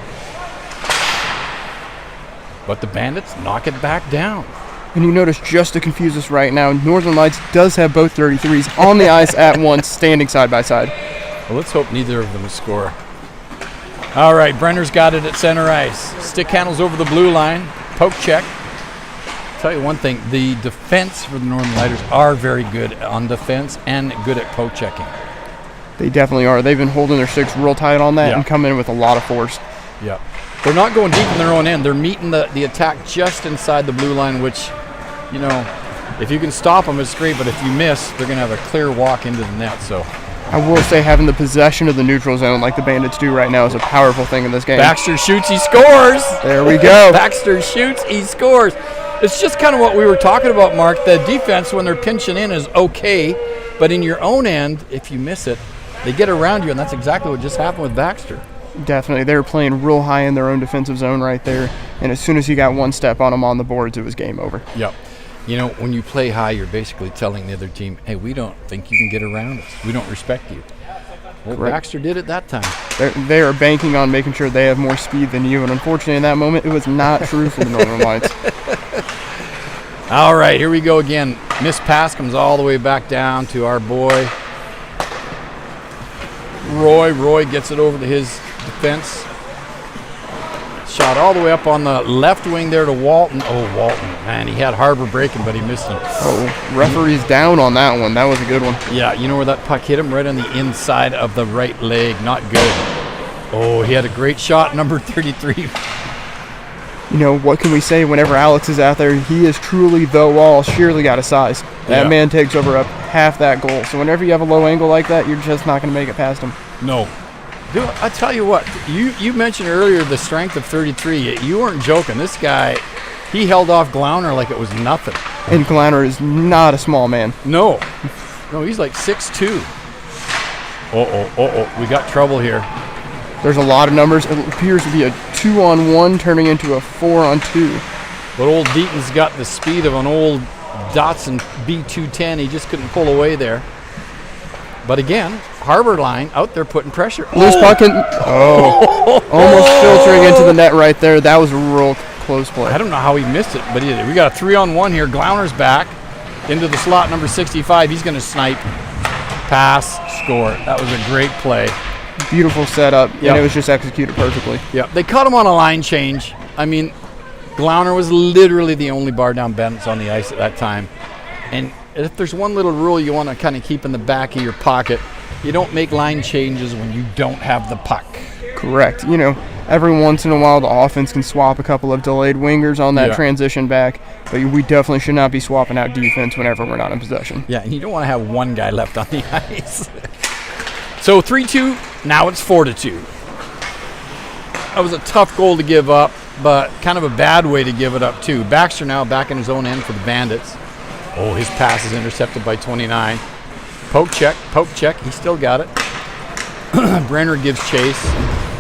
but the Bandits knock it back down. And you notice, just to confuse us right now, Northern Lights does have both 33s on the ice at once, standing side by side. Well, let's hope neither of them score. All right, Brenner's got it at center ice. Stick handles over the blue line. Poke check. Tell you one thing, the defense for the Northern Lighters are very good on defense and good at poke checking. They definitely are. They've been holding their sticks real tight on that and coming in with a lot of force. Yeah. They're not going deep in their own end. They're meeting the attack just inside the blue line, which, you know, if you can stop them, it's great. But if you miss, they're going to have a clear walk into the net. So I will say having the possession of the neutral zone like the Bandits do right now is a powerful thing in this game. Baxter shoots, he scores. There we go. Baxter shoots, he scores. It's just kind of what we were talking about, Mark. The defense, when they're pinching in, is okay. But in your own end, if you miss it, they get around you, and that's exactly what just happened with Baxter. Definitely. They were playing real high in their own defensive zone right there. And as soon as you got one step on them on the boards, it was game over. Yep. You know, when you play high, you're basically telling the other team, hey, we don't think you can get around us. We don't respect you. Well, correct. Baxter did it that time. They are banking on making sure they have more speed than you, and unfortunately in that moment, it was not true for the Northern Lights. All right, here we go again. Missed pass comes all the way back down to our boy, Roy. Roy gets it over to his defense. Shot all the way up on the left wing there to Walton. Oh, Walton, man, he had Harbor breaking, but he missed him. Oh, referee's down on that one. That was a good one. Yeah, you know where that puck hit him? Right on the inside of the right leg. Not good. Oh, he had a great shot, number 33. You know, what can we say whenever Alex is out there? He is truly the wall, sheerly got a size. That man takes over up half that goal. So whenever you have a low angle like that, you're just not going to make it past him. No. Dude, I tell you what, you mentioned earlier the strength of 33. You weren't joking. This guy, he held off Glauner like it was nothing. And Glauner is not a small man. No. No, he's like 6'2". We got trouble here. There's a lot of numbers. It appears to be a 2-on-1 turning into a 4-on-2. But old Deaton's got the speed of an old Datsun B210. He just couldn't pull away there. But again, Harbor line out there putting pressure. Loose puck and almost filtering into the net right there. That was a real close play. I don't know how he missed it, but he did. We got a 3-on-1 here. Glauner's back into the slot, number 65. He's going to snipe, pass, score. That was a great play. Beautiful setup, and it was just executed perfectly. Yeah, they caught him on a line change. I mean, Glauner was literally the only bar down Bandits on the ice at that time. And if there's one little rule you want to kind of keep in the back of your pocket, you don't make line changes when you don't have the puck. Correct. You know, every once in a while the offense can swap a couple of delayed wingers on that transition back, but we definitely should not be swapping out defense whenever we're not in possession. Yeah, and you don't want to have one guy left on the ice. So 3-2, now it's 4-2. That was a tough goal to give up, but kind of a bad way to give it up too. Baxter now back in his own end for the Bandits. Oh, his pass is intercepted by 29. Poke check, he still got it. Brenner gives chase.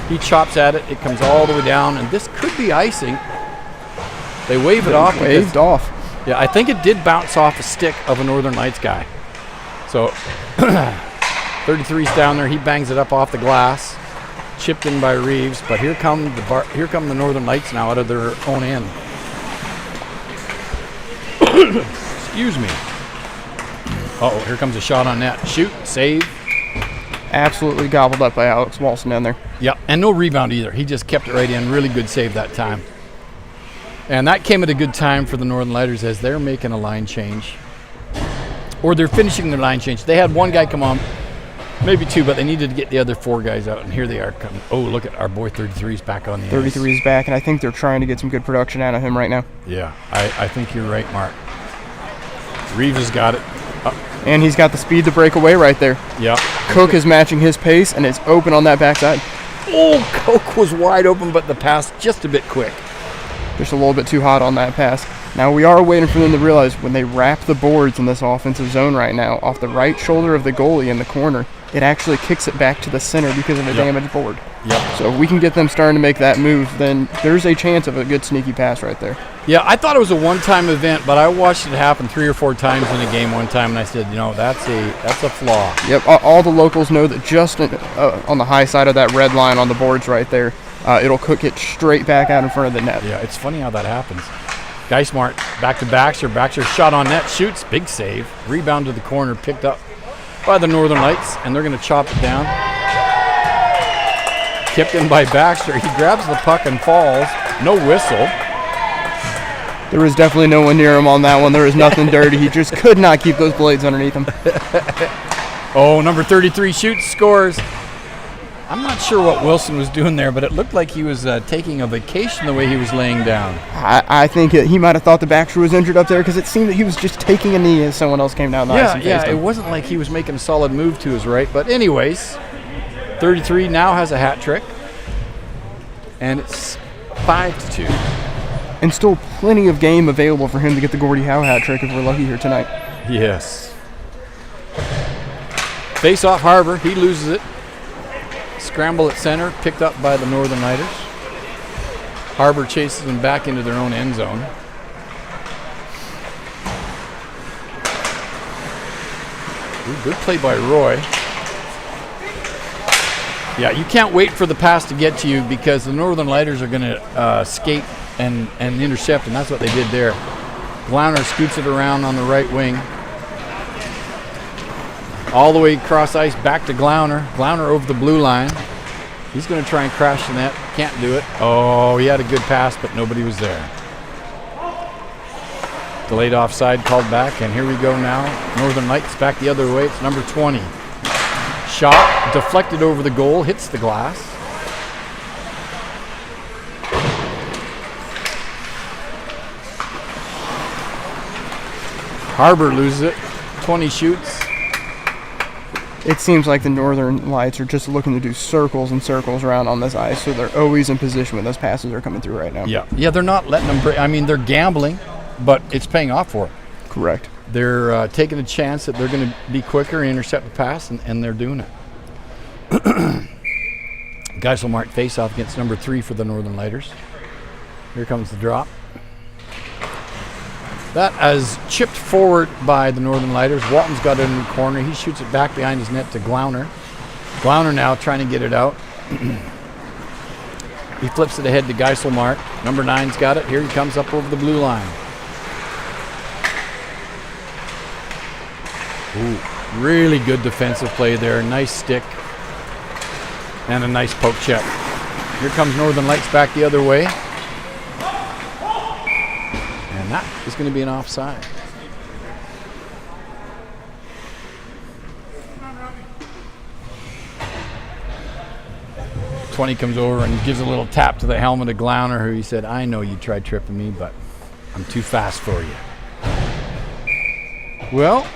He chops at it, it comes all the way down, and this could be icing. They wave it off. Waved off. Yeah, I think it did bounce off a stick of a Northern Lights guy. So 33's down there, he bangs it up off the glass. Chipped in by Reeves, but here come the Northern Lights now out of their own end. Excuse me. Uh-oh, here comes a shot on net. Shoot, save. Absolutely gobbled up by Alex Walson down there. Yeah, and no rebound either. He just kept it right in. Really good save that time. And that came at a good time for the Northern Lighters as they're making a line change. Or they're finishing their line change. They had one guy come on, maybe two, but they needed to get the other four guys out, and here they are coming. Oh, look at our boy 33's back on the 33 is back, and I think they're trying to get some good production out of him right now. Yeah, I think you're right, Mark. Reeves has got it. And he's got the speed to break away right there. Yeah. Cook is matching his pace, and it's open on that backside. Oh, Cook was wide open, but the pass just a bit quick. Just a little bit too hot on that pass. Now we are waiting for them to realize when they wrap the boards in this offensive zone right now, off the right shoulder of the goalie in the corner, it actually kicks it back to the center because of a damaged board. Yep. So if we can get them starting to make that move, then there's a chance of a good sneaky pass right there. Yeah, I thought it was a one-time event, but I watched it happen 3 or 4 times in a game one time, and I said, you know, that's a flaw. Yep, all the locals know that just on the high side of that red line on the boards right there, it'll cook it straight back out in front of the net. Yeah, it's funny how that happens. Geismart back to Baxter. Baxter shot on net, shoots, big save. Rebound to the corner, picked up by the Northern Lights, and they're going to chop it down. Kicked in by Baxter. He grabs the puck and falls. No whistle. There was definitely no one near him on that one. There was nothing dirty. He just could not keep those blades underneath him. Oh, number 33 shoots, scores. I'm not sure what Wilson was doing there, but it looked like he was taking a vacation the way he was laying down. I think he might have thought the Baxter was injured up there because it seemed that he was just taking a knee as someone else came down the ice and faced him. It wasn't like he was making a solid move to his right. But anyways, 33 now has a hat trick, and it's 5-2. And still plenty of game available for him to get the Gordie Howe hat trick if we're lucky here tonight. Yes. Face off Harbor. He loses it. Scramble at center, picked up by the Northern Lighters. Harbor chases them back into their own end zone. Ooh, good play by Roy. Yeah, you can't wait for the pass to get to you because the Northern Lighters are going to skate and intercept, and that's what they did there. Glauner scoots it around on the right wing. All the way across ice, back to Glauner. Glauner over the blue line. He's going to try and crash the net. Can't do it. Oh, he had a good pass, but nobody was there. Delayed offside called back, and here we go now. Northern Lights back the other way. It's number 20. Shot, deflected over the goal, hits the glass. Harbor loses it. 20 shoots. It seems like the Northern Lights are just looking to do circles and circles around on this ice, so they're always in position when those passes are coming through right now. Yeah, they're not letting them break. I mean, they're gambling, but it's paying off for them. Correct. They're taking a chance that they're going to be quicker and intercept the pass, and they're doing it. Geiselmark face-off against number 3 for the Northern Lighters. Here comes the drop. That is chipped forward by the Northern Lighters. Walton's got it in the corner. He shoots it back behind his net to Glauner. Glauner now trying to get it out. He flips it ahead to Geiselmark. Number 9's got it. Here he comes up over the blue line. Ooh, really good defensive play there. Nice stick. And a nice poke check. Here comes Northern Lights back the other way. And that is going to be an offside. Twenty comes over and gives a little tap to the helmet of Glauner, who he said, I know you tried tripping me, but I'm too fast for you. Well,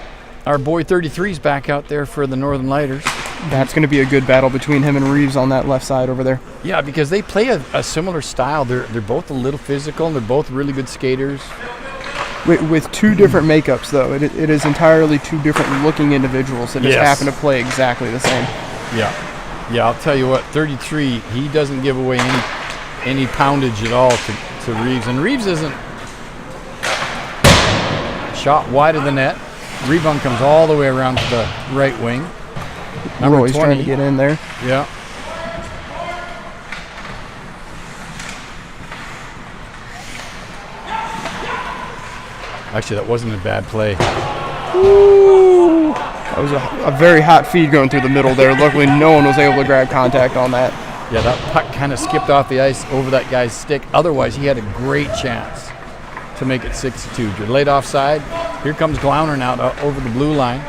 our boy 33's back out there for the Northern Lighters. That's going to be a good battle between him and Reeves on that left side over there. Yeah, because they play a similar style. They're both a little physical, and they're both really good skaters. With two different makeups, though. It is entirely two different looking individuals that just happen to play exactly the same. Yeah, I'll tell you what, 33, he doesn't give away any poundage at all to Reeves. And Reeves isn't shot wide of the net. Rebound comes all the way around to the right wing. Number Roy's 20. trying to get in there. Yeah. Actually, that wasn't a bad play. Ooh. That was a very hot feed going through the middle there. Luckily, no one was able to grab contact on that. Yeah, that puck kind of skipped off the ice over that guy's stick. Otherwise, he had a great chance to make it 6-2. Delayed offside. Here comes Glauner now over the blue line.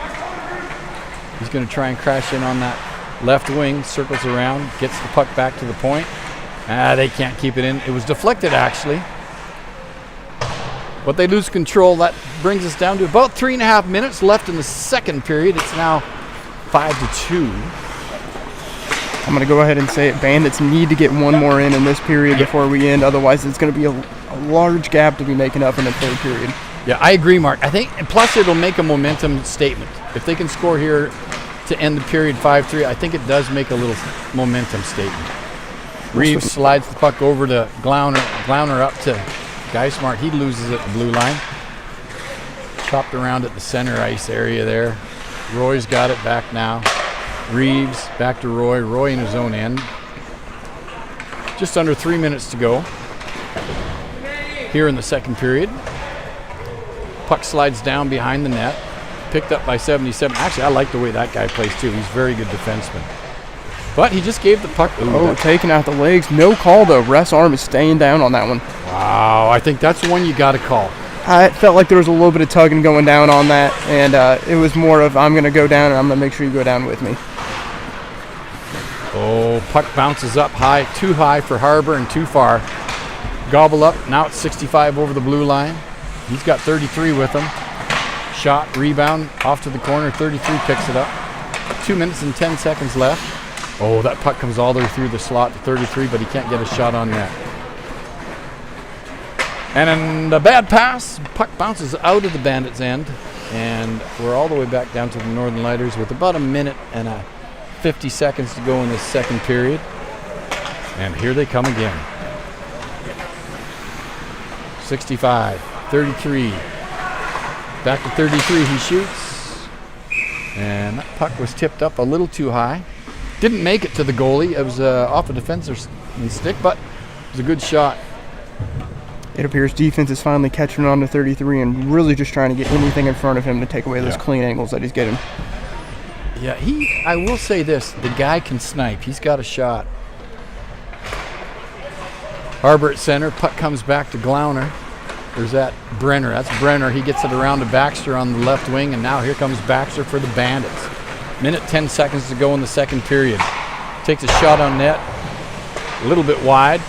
He's going to try and crash in on that left wing, circles around, gets the puck back to the point. They can't keep it in. It was deflected, actually. But they lose control. That brings us down to about 3.5 minutes left in the second period. It's now 5-2. I'm going to go ahead and say it. Bandits need to get one more in this period before we end. Otherwise, it's going to be a large gap to be making up in the third period. Yeah, I agree, Mark. I think, and plus it'll make a momentum statement. If they can score here to end the period 5-3, I think it does make a little momentum statement. Reeves slides the puck over to Glauner. Glauner up to Geismart. He loses at the blue line. Chopped around at the center ice area there. Roy's got it back now. Reeves back to Roy. Roy in his own end. Just under 3 minutes to go here in the second period. Puck slides down behind the net. Picked up by 77. Actually, I like the way that guy plays too. He's a very good defenseman. But he just gave the puck. Ooh, taking out the legs. No call though. Ref's arm is staying down on that one. Wow, I think that's one you got to call. I felt like there was a little bit of tugging going down on that, and it was more of I'm going to go down and I'm going to make sure you go down with me. Oh, puck bounces up high, too high for Harbor and too far. Gobble up. Now it's 65 over the blue line. He's got 33 with him. Shot, rebound, off to the corner. 33 picks it up. 2 minutes and 10 seconds left. Oh, that puck comes all the way through the slot to 33, but he can't get a shot on net. And then the bad pass, puck bounces out of the Bandits' end, and we're all the way back down to the Northern Lighters with about a minute and 50 seconds to go in this second period. And here they come again. 65, 33. Back to 33, he shoots. And that puck was tipped up a little too high. Didn't make it to the goalie. It was off a defensive stick, but it was a good shot. It appears defense is finally catching on to 33 and really just trying to get anything in front of him to take away those clean angles that he's getting. Yeah, I will say this, the guy can snipe. He's got a shot. Harbor at center, puck comes back to Glauner. There's that Brenner. That's Brenner. He gets it around to Baxter on the left wing, and now here comes Baxter for the Bandits. Minute 10 seconds to go in the second period. Takes a shot on net, a little bit wide.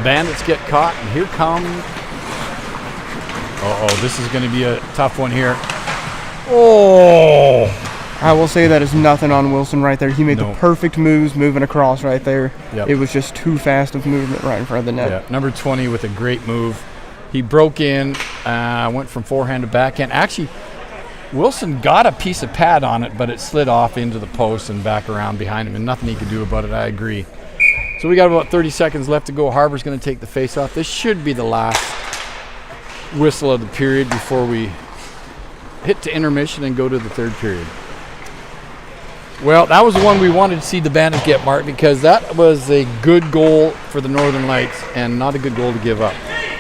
Bandits get caught, and here come. This is going to be a tough one here. Oh! I will say that is nothing on Wilson right there. He made the perfect moves moving across right there. Yep. It was just too fast of movement right in front of the net. Yeah, number 20 with a great move. He broke in, went from forehand to backhand. Actually, Wilson got a piece of pad on it, but it slid off into the post and back around behind him, and nothing he could do about it, I agree. So we got about 30 seconds left to go. Harbor's going to take the face-off. This should be the last whistle of the period before we hit to intermission and go to the third period. Well, that was the one we wanted to see the Bandits get, Mark, because that was a good goal for the Northern Lights and not a good goal to give up.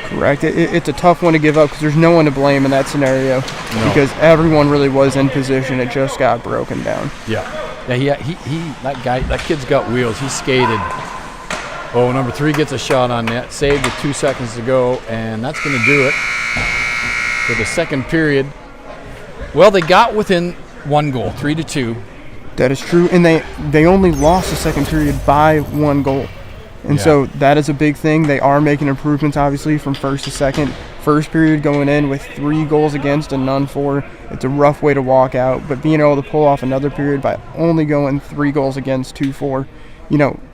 Correct. It's a tough one to give up because there's no one to blame in that scenario because everyone really was in position. It just got broken down. Yeah, that kid's got wheels. He skated. Oh, number 3 gets a shot on net. Saved with 2 seconds to go, and that's going to do it for the second period. Well, they got within 1 goal, 3-2. That is true, and they only lost the second period by 1 goal. And so that is a big thing. They are making improvements, obviously, from first to second. First period going in with 3 goals against and none for. It's a rough way to walk out, but being able to pull off another period by only going 3 goals against, 2 for,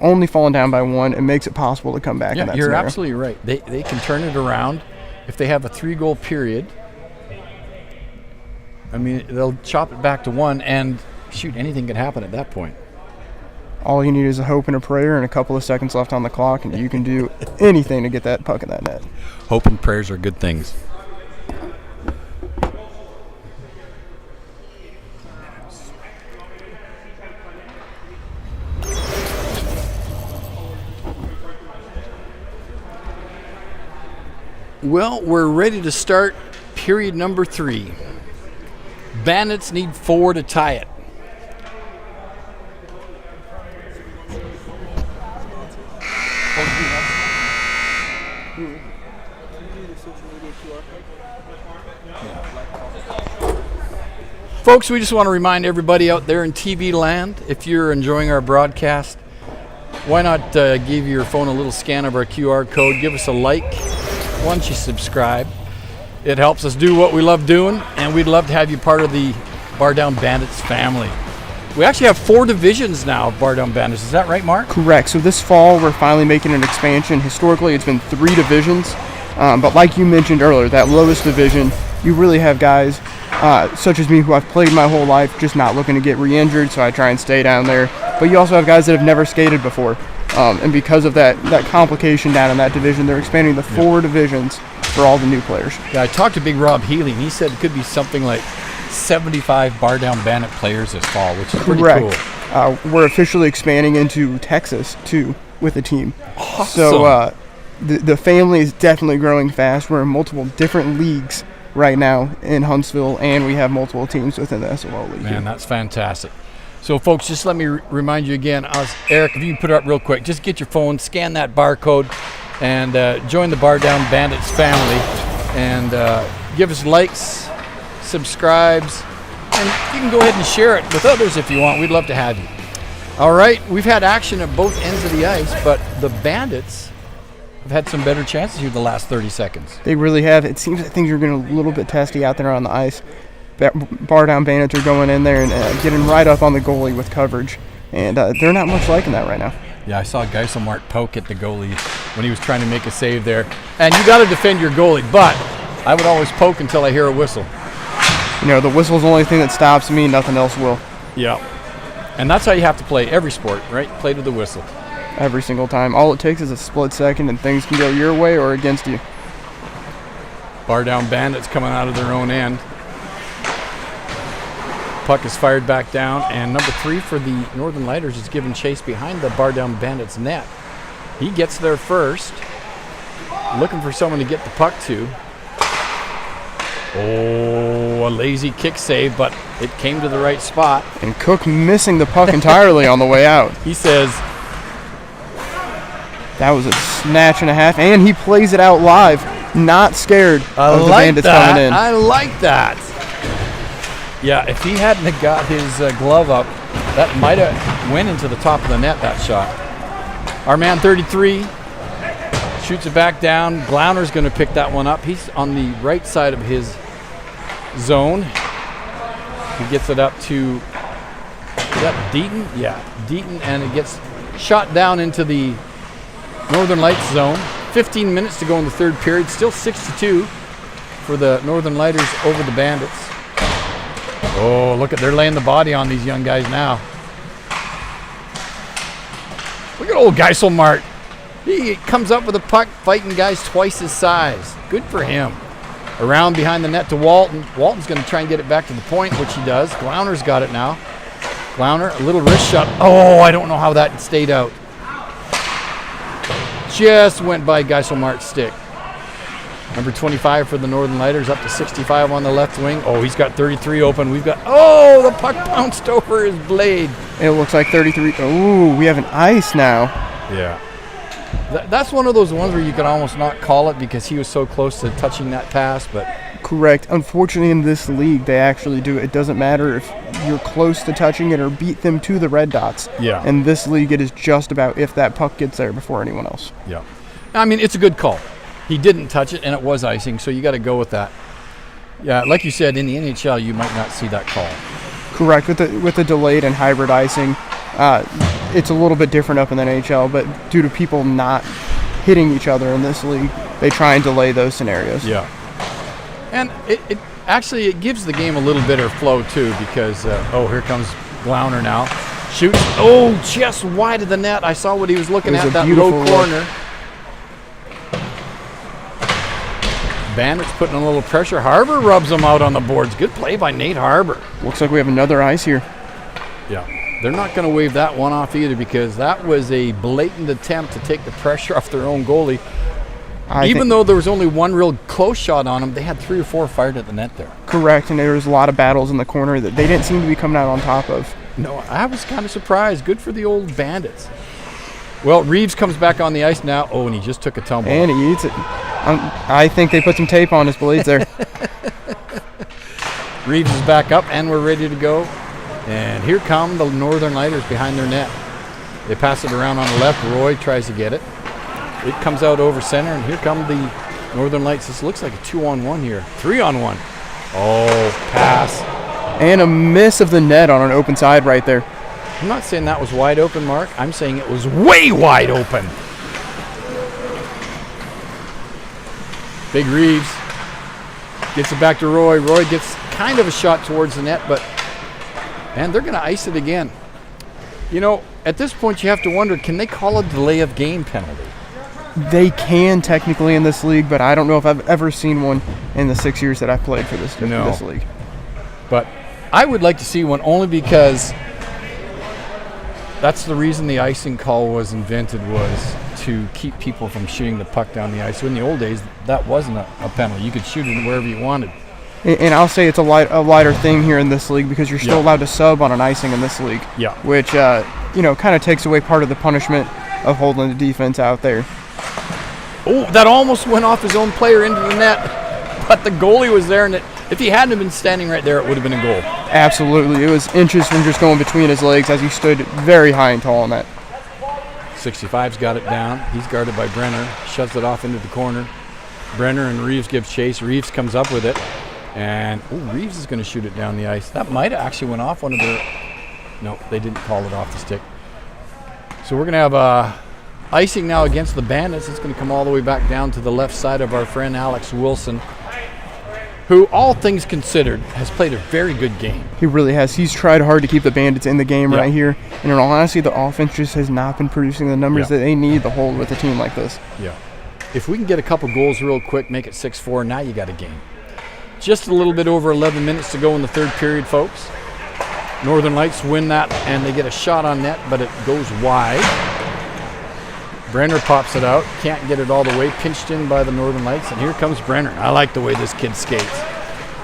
only falling down by 1, it makes it possible to come back in that you're scenario. Absolutely right. They can turn it around if they have a 3-goal period. I mean, they'll chop it back to 1, and shoot, anything can happen at that point. All you need is a hope and a prayer and a couple of seconds left on the clock, and you can do anything to get that puck in that net. Hope and prayers are good things. Well, we're ready to start period number 3. Bandits need 4 to tie it. Folks, we just want to remind everybody out there in TV land, if you're enjoying our broadcast, why not give your phone a little scan of our QR code, give us a like, once you subscribe. It helps us do what we love doing, and we'd love to have you part of the Bar Down Bandits family. We actually have 4 divisions now of Bar Down Bandits. Is that right, Mark? Correct. So this fall, we're finally making an expansion. Historically, it's been 3 divisions. But like you mentioned earlier, that lowest division, you really have guys such as me who I've played my whole life, just not looking to get re-injured, so I try and stay down there. But you also have guys that have never skated before. And because of that complication down in that division, they're expanding the 4 divisions for all the new players. Yeah, I talked to Big Rob Healy, and he said it could be something like 75 Bar Down Bandit players this fall, which is pretty cool. we're officially expanding into Texas too with the team. Awesome. So the family is definitely growing fast. We're in multiple different leagues right now in Huntsville, and we have multiple teams within the SOL league. Man, that's fantastic. So, folks, just let me remind you again. Eric, if you can put it up real quick, just get your phone, scan that barcode, and join the Bar Down Bandits family. And give us likes, subscribes, and you can go ahead and share it with others if you want. We'd love to have you. All right, we've had action at both ends of the ice, but the Bandits have had some better chances here the last 30 seconds. They really have. It seems that things are getting a little bit testy out there on the ice. Bar Down Bandits are going in there and getting right up on the goalie with coverage, and they're not much liking that right now. Yeah, I saw Geiselmark poke at the goalie when he was trying to make a save there. And you got to defend your goalie, but I would always poke until I hear a whistle. You know, the whistle's the only thing that stops me. Nothing else will. Yeah. And that's how you have to play every sport, right? Play to the whistle. Every single time. All it takes is a split second, and things can go your way or against you. Bar Down Bandits coming out of their own end. Puck is fired back down, and number 3 for the Northern Lighters is given chase behind the Bar Down Bandits net. He gets there first, looking for someone to get the puck to. Oh, a lazy kick save, but it came to the right spot. And Cook missing the puck entirely on the way out. He says, that was a snatch and a half, and he plays it out live, not scared of the Bandits coming in. I like that. Yeah, if he hadn't have got his glove up, that might have went into the top of the net, that shot. Our man 33 shoots it back down. Glauner's going to pick that one up. He's on the right side of his zone. He gets it up to, is that Deaton? Yeah, Deaton, and it gets shot down into the Northern Lights zone. 15 minutes to go in the third period. Still 6-2 for the Northern Lighters over the Bandits. Oh, look they're laying the body on these young guys now. Look at old Geiselmark. He comes up with a puck, fighting guys twice his size. Good for him. Around behind the net to Walton. Walton's going to try and get it back to the point, which he does. Glauner's got it now. Glauner, a little wrist shot. Oh, I don't know how that stayed out. Just went by Geiselmark's stick. Number 25 for the Northern Lighters, up to 65 on the left wing. Oh, he's got 33 open. We've got, oh, the puck bounced over his blade. It looks like 33. Oh, we have an ice now. Yeah. That's one of those ones where you could almost not call it because he was so close to touching that pass, but. Correct. Unfortunately, in this league, they actually do. It doesn't matter if you're close to touching it or beat them to the red dots. Yeah. In this league, it is just about if that puck gets there before anyone else. Yeah. I mean, it's a good call. He didn't touch it, and it was icing, so you got to go with that. Yeah, like you said, in the NHL, you might not see that call. Correct. With the delayed and hybrid icing, it's a little bit different up in the NHL, but due to people not hitting each other in this league, they try and delay those scenarios. Yeah. And it actually gives the game a little bit of flow, too, because, here comes Glauner now. Shoots. Oh, just wide of the net. I saw what he was looking at, that low corner. Bandits putting a little pressure. Harbour rubs them out on the boards. Good play by Nate Harbour. Looks like we have another ice here. Yeah. They're not going to wave that one off either because that was a blatant attempt to take the pressure off their own goalie. Even though there was only one real close shot on them, they had 3 or 4 fired at the net there. Correct, and there was a lot of battles in the corner that they didn't seem to be coming out on top of. No, I was kind of surprised. Good for the old Bandits. Well, Reeves comes back on the ice now. Oh, and he just took a tumble. And he eats it. I think they put some tape on his blades there. Reeves is back up, and we're ready to go. And here come the Northern Lighters behind their net. They pass it around on the left. Roy tries to get it. It comes out over center, and here come the Northern Lights. This looks like a 2-on-1 here. 3-on-1. Oh, pass. And a miss of the net on an open side right there. I'm not saying that was wide open, Mark. I'm saying it was way wide open. Big Reeves gets it back to Roy. Roy gets kind of a shot towards the net, and they're going to ice it again. You know, at this point you have to wonder, can they call a delay of game penalty? They can technically in this league, but I don't know if I've ever seen one in the 6 years that I've played for this league. But I would like to see one only because That's the reason the icing call was invented, was to keep people from shooting the puck down the ice. So in the old days, that wasn't a penalty. You could shoot it wherever you wanted. And I'll say it's a lighter thing here in this league because you're still allowed to sub on an icing in this league. Yeah. Which, kind of takes away part of the punishment of holding the defense out there. Oh, that almost went off his own player into the net. But the goalie was there, and if he hadn't been standing right there, it would have been a goal. Absolutely. It was inches from just going between his legs as he stood very high and tall on that. 65's got it down. He's guarded by Brenner. Shoves it off into the corner. Brenner and Reeves give chase. Reeves comes up with it. And Reeves is going to shoot it down the ice. That might have actually went off one of their... No, they didn't call it off the stick. So we're going to have icing now against the Bandits. It's going to come all the way back down to the left side of our friend Alex Wilson, who, all things considered, has played a very good game. He really has. He's tried hard to keep the Bandits in the game right here. And in all honesty, the offense just has not been producing the numbers that they need to hold with a team like this. Yeah. If we can get a couple goals real quick, make it 6-4, now you got a game. Just a little bit over 11 minutes to go in the third period, folks. Northern Lights win that, and they get a shot on net, but it goes wide. Brenner pops it out. Can't get it all the way. Pinched in by the Northern Lights, and here comes Brenner. I like the way this kid skates.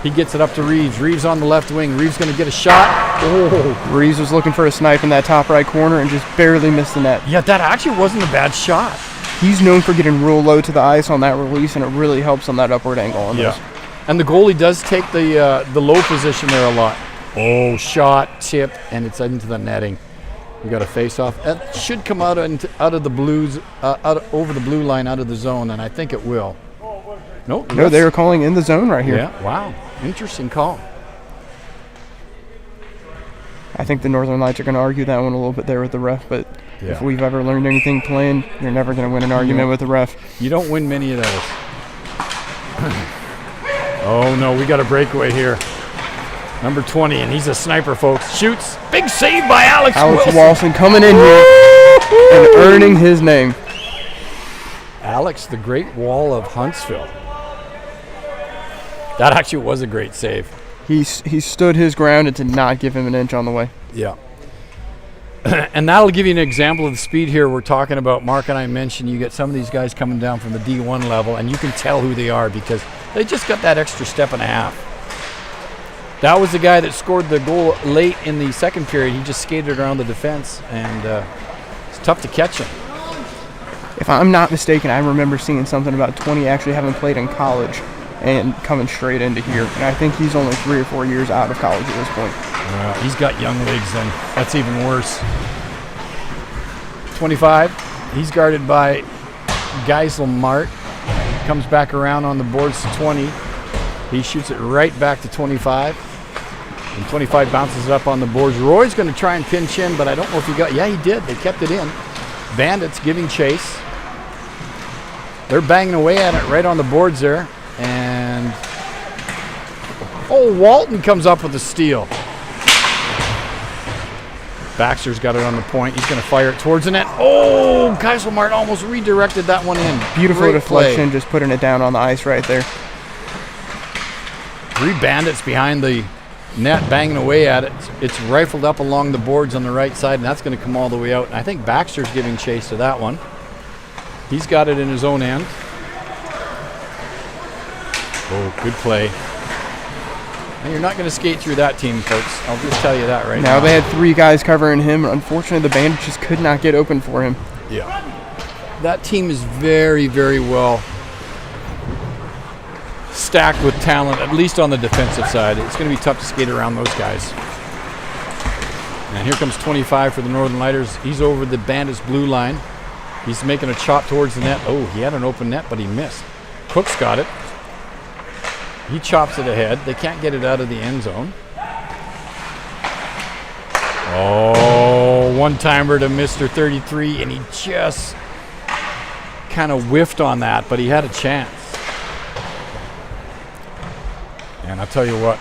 He gets it up to Reeves. Reeves on the left wing. Reeves going to get a shot. Oh! Reeves was looking for a snipe in that top right corner and just barely missed the net. Yeah, that actually wasn't a bad shot. He's known for getting real low to the ice on that release, and it really helps on that upward angle on those. And the goalie does take the low position there a lot. Oh, shot, tip, and it's into the netting. We got a face-off. It should come out of the Blues, over the blue line, out of the zone, and I think it will. No, they were calling in the zone right here. Yeah, wow, interesting call. I think the Northern Lights are going to argue that one a little bit there with the ref, but if we've ever learned anything playing, you're never going to win an argument with the ref. You don't win many of those. Oh, no, we got a breakaway here. Number 20, and he's a sniper, folks. Shoots. Big save by Alex Wilson coming in here and earning his name. Alex, the Great Wall of Huntsville. That actually was a great save. He stood his ground and did not give him an inch on the way. Yeah. And that'll give you an example of the speed here we're talking about. Mark and I mentioned you get some of these guys coming down from the D1 level, and you can tell who they are because they just got that extra step and a half. That was the guy that scored the goal late in the second period. He just skated around the defense, and it's tough to catch him. If I'm not mistaken, I remember seeing something about 20 actually having played in college and coming straight into here. And I think he's only 3 or 4 years out of college at this point. He's got young legs then. That's even worse. 25. He's guarded by Geiselmart. Comes back around on the boards to 20. He shoots it right back to 25. And 25 bounces it up on the boards. Roy's going to try and pinch in, but I don't know if he got... Yeah, he did. They kept it in. Bandits giving chase. They're banging away at it right on the boards there. And... oh, Walton comes up with a steal. Baxter's got it on the point. He's going to fire it towards the net. Oh, Geiselmart almost redirected that one in. Beautiful Great deflection, just putting it down on the ice right there. 3 Bandits behind the net banging away at it. It's rifled up along the boards on the right side, and that's going to come all the way out. And I think Baxter's giving chase to that one. He's got it in his own end. Oh, good play. And you're not going to skate through that team, folks. I'll just tell you that right now. Now they had 3 guys covering him. Unfortunately, the Bandits just could not get open for him. Yeah. That team is very, very well stacked with talent, at least on the defensive side. It's going to be tough to skate around those guys. And here comes 25 for the Northern Lighters. He's over the Bandits' blue line. He's making a chop towards the net. Oh, he had an open net, but he missed. Cook's got it. He chops it ahead. They can't get it out of the end zone. Oh, one-timer to Mr. 33, and he just kind of whiffed on that, but he had a chance. And I'll tell you what,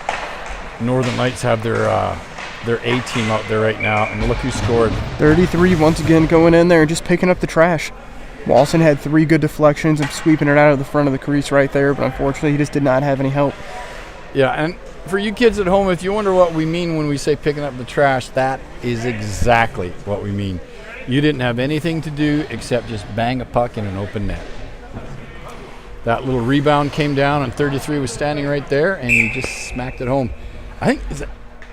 Northern Lights have their A team out there right now, and look who scored. 33 once again going in there and just picking up the trash. Walson had 3 good deflections and sweeping it out of the front of the crease right there, but unfortunately he just did not have any help. Yeah, and for you kids at home, if you wonder what we mean when we say picking up the trash, that is exactly what we mean. You didn't have anything to do except just bang a puck in an open net. That little rebound came down, and 33 was standing right there, and he just smacked it home. I think,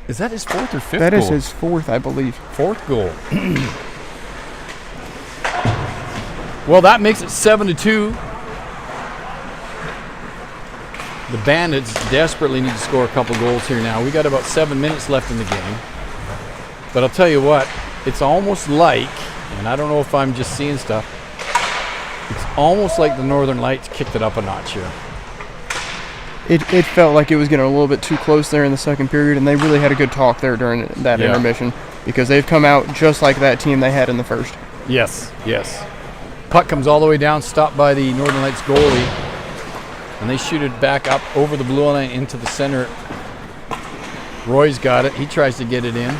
is that his fourth or fifth goal? That is his fourth, I believe. Fourth goal. Well, that makes it 7-2. The Bandits desperately need to score a couple goals here now. We got about 7 minutes left in the game. But I'll tell you what, it's almost like, and I don't know if I'm just seeing stuff, it's almost like the Northern Lights kicked it up a notch here. It felt like it was getting a little bit too close there in the second period, and they really had a good talk there during that intermission, because they've come out just like that team they had in the first. Yes, yes. Puck comes all the way down, stopped by the Northern Lights goalie, and they shoot it back up over the blue line into the center. Roy's got it. He tries to get it in.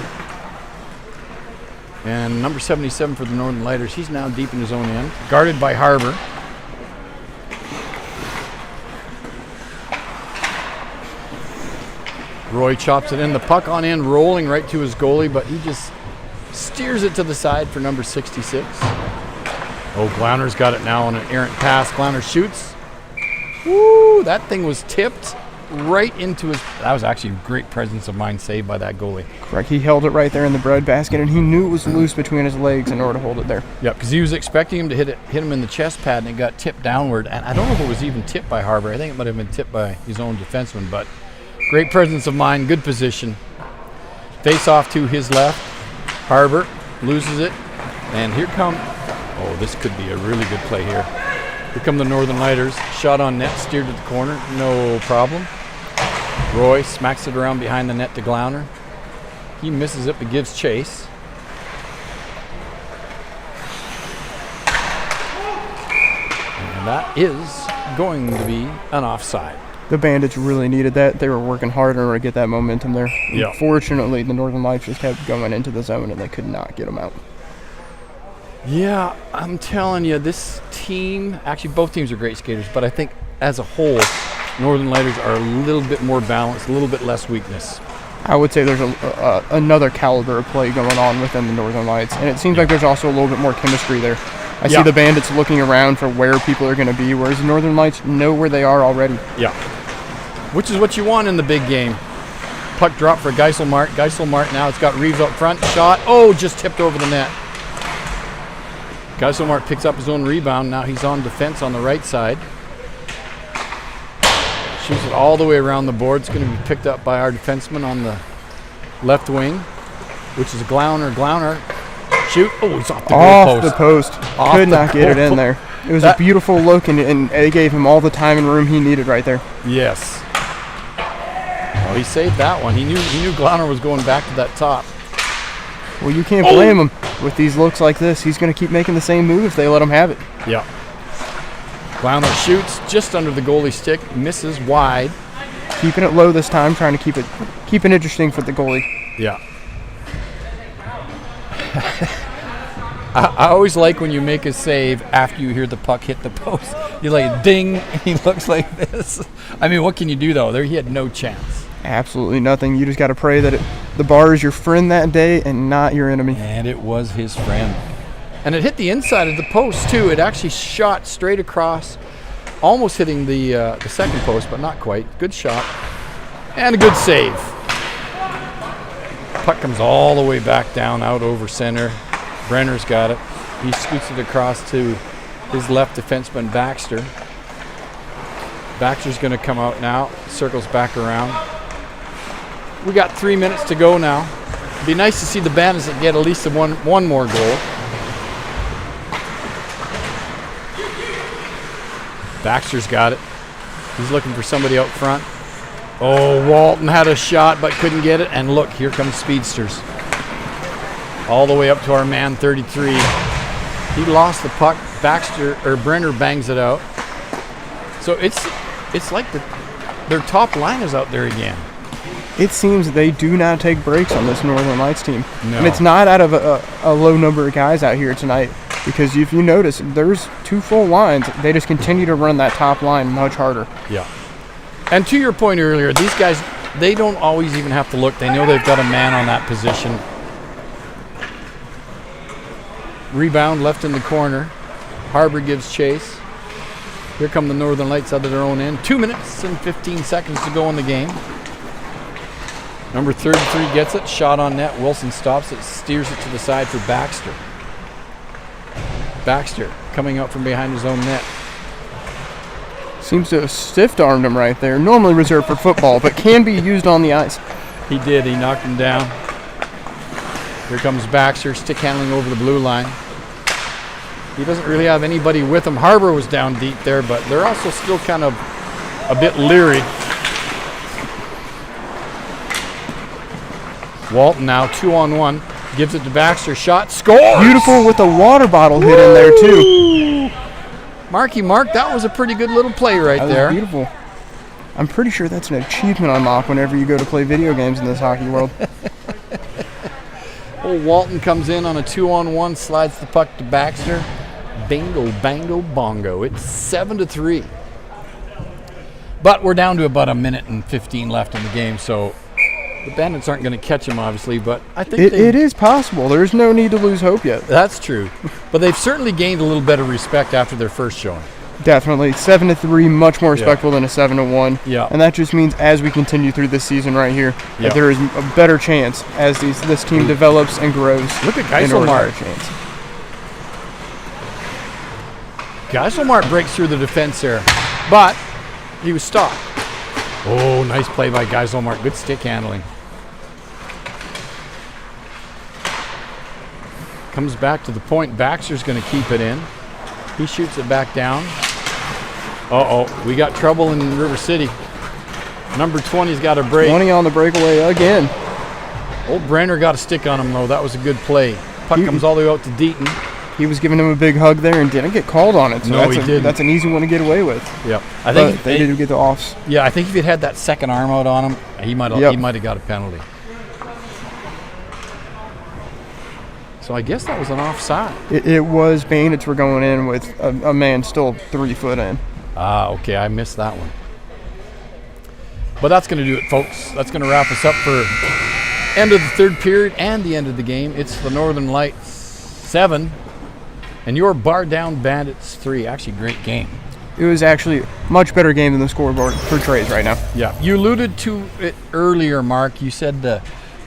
And number 77 for the Northern Lighters, he's now deep in his own end, guarded by Harbour. Roy chops it in. The puck on end, rolling right to his goalie, but he just steers it to the side for number 66. Oh, Glauner's got it now on an errant pass. Glauner shoots. Woo! That thing was tipped right into his... That was actually a great presence of mind save by that goalie. Correct. He held it right there in the breadbasket, and he knew it was loose between his legs in order to hold it there. Yep, because he was expecting him to hit him in the chest pad, and it got tipped downward. And I don't know if it was even tipped by Harbour. I think it might have been tipped by his own defenseman, but great presence of mind, good position. Face off to his left. Harbour loses it, and here come... Oh, this could be a really good play here. Here come the Northern Lighters. Shot on net, steered to the corner, no problem. Roy smacks it around behind the net to Glauner. He misses it but gives chase. And that is going to be an offside. The Bandits really needed that. They were working hard in order to get that momentum there. Yeah. Unfortunately, the Northern Lights just kept going into the zone, and they could not get them out. Yeah, I'm telling you, this team, actually both teams are great skaters, but I think as a whole, Northern Lighters are a little bit more balanced, a little bit less weakness. I would say there's another caliber of play going on within the Northern Lights, and it seems like there's also a little bit more chemistry there. I see the Bandits looking around for where people are going to be, whereas the Northern Lights know where they are already. Yeah, which is what you want in the big game. Puck drop for Geiselmart. Geiselmart now, it's got Reeves up front. Shot, just tipped over the net. Geiselmart picks up his own rebound. Now he's on defense on the right side. Shoots it all the way around the board. It's going to be picked up by our defenseman on the left wing, which is Glauner. Glauner, shoot. Oh, he's off the goal post. Off the post. Could not get it in there. It was a beautiful look, and they gave him all the time and room he needed right there. Yes. Oh, he saved that one. He knew Glauner was going back to that top. Well, you can't blame him. With these looks like this, he's going to keep making the same move if they let him have it. Yeah. Glauner shoots just under the goalie stick, misses wide. Keeping it low this time, trying to keep it interesting for the goalie. Yeah. I always like when you make a save after you hear the puck hit the post. You're like, ding, he looks like this. I mean, what can you do, though? He had no chance. Absolutely nothing. You just got to pray that the bar is your friend that day and not your enemy. And it was his friend. And it hit the inside of the post, too. It actually shot straight across, almost hitting the second post, but not quite. Good shot. And a good save. Puck comes all the way back down, out over center. Brenner's got it. He scoots it across to his left defenseman, Baxter. Baxter's going to come out now. Circles back around. We got 3 minutes to go now. It'd be nice to see the Bandits get at least one more goal. Baxter's got it. He's looking for somebody out front. Oh, Walton had a shot but couldn't get it. And look, here comes Speedsters. All the way up to our man, 33. He lost the puck. Brenner bangs it out. So it's like their top line is out there again. It seems they do not take breaks on this Northern Lights team. No. And it's not out of a low number of guys out here tonight, because if you notice, there's two full lines. They just continue to run that top line much harder. Yeah. And to your point earlier, these guys they don't always even have to look. They know they've got a man on that position. Rebound left in the corner. Harbor gives chase. Here come the Northern Lights out of their own end. 2 minutes and 15 seconds to go in the game. Number 33 gets it. Shot on net. Wilson stops it. Steers it to the side for Baxter. Baxter coming out from behind his own net. Seems to have stiff-armed him right there. Normally reserved for football, but can be used on the ice. He did. He knocked him down. Here comes Baxter, stick handling over the blue line. He doesn't really have anybody with him. Harbor was down deep there, but they're also still kind of a bit leery. Walton now 2-on-1. Gives it to Baxter. Shot. Scores! Beautiful with a water bottle hit in there, too. Marky Mark, that was a pretty good little play right That there. was beautiful. I'm pretty sure that's an achievement unlock whenever you go to play video games in this hockey world. Old Walton comes in on a 2-on-1, slides the puck to Baxter. Bingo, bango, bongo. It's 7-3. But we're down to about a minute and 15 left in the game, so the Bandits aren't going to catch him, obviously, but I think it is possible. There's no need to lose hope yet. That's true. But they've certainly gained a little bit of respect after their first showing. Definitely. 7-3, much more respectable than a 7-1. Yeah. And that just means as we continue through this season right here, that there is a better chance as this team develops and grows. Look at Geiselmart. Geiselmart breaks through the defense there, but he was stopped. Oh, nice play by Geiselmart. Good stick handling. Comes back to the point. Baxter's going to keep it in. He shoots it back down. Uh-oh, we got trouble in River City. Number 20's got a break. 20 on the breakaway again. Old Brenner got a stick on him, though. That was a good play. Puck comes all the way out to Deaton. He was giving him a big hug there and didn't get called on it. So no, he didn't. That's an easy one to get away with. Yep. I think they did get the offs. Yeah, I think if he'd had that second arm out on him, he might have got a penalty. So I guess that was an offside. It was. Bandits were going in with a man still 3 foot in. Okay, I missed that one. But that's going to do it, folks. That's going to wrap us up for end of the third period and the end of the game. It's the Northern Lights 7 and your Bar Down Bandits 3. Actually, great game. It was actually a much better game than the scoreboard portrays right now. Yeah, you alluded to it earlier, Mark. You said the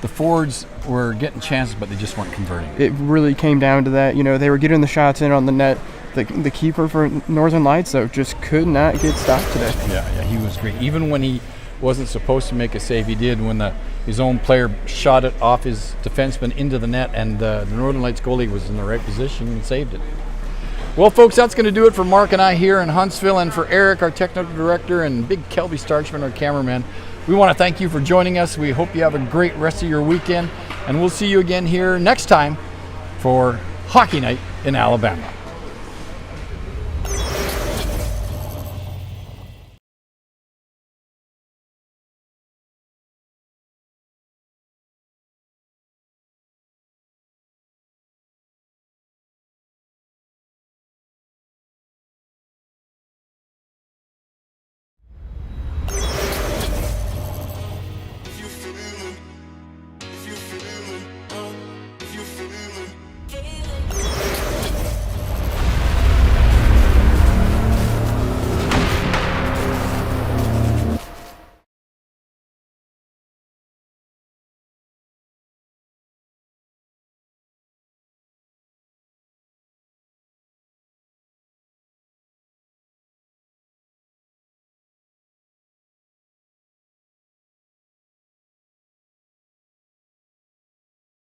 forwards were getting chances, but they just weren't converting. It really came down to that. You know, they were getting the shots in on the net. The keeper for Northern Lights, though, just could not get stopped today. Yeah, he was great. Even when he wasn't supposed to make a save, he did when his own player shot it off his defenseman into the net, and the Northern Lights goalie was in the right position and saved it. Well, folks, that's going to do it for Mark and I here in Huntsville, and for Eric, our technical director, and Big Kelby Starchman, our cameraman. We want to thank you for joining us. We hope you have a great rest of your weekend, and we'll see you again here next time for Hockey Night in Alabama.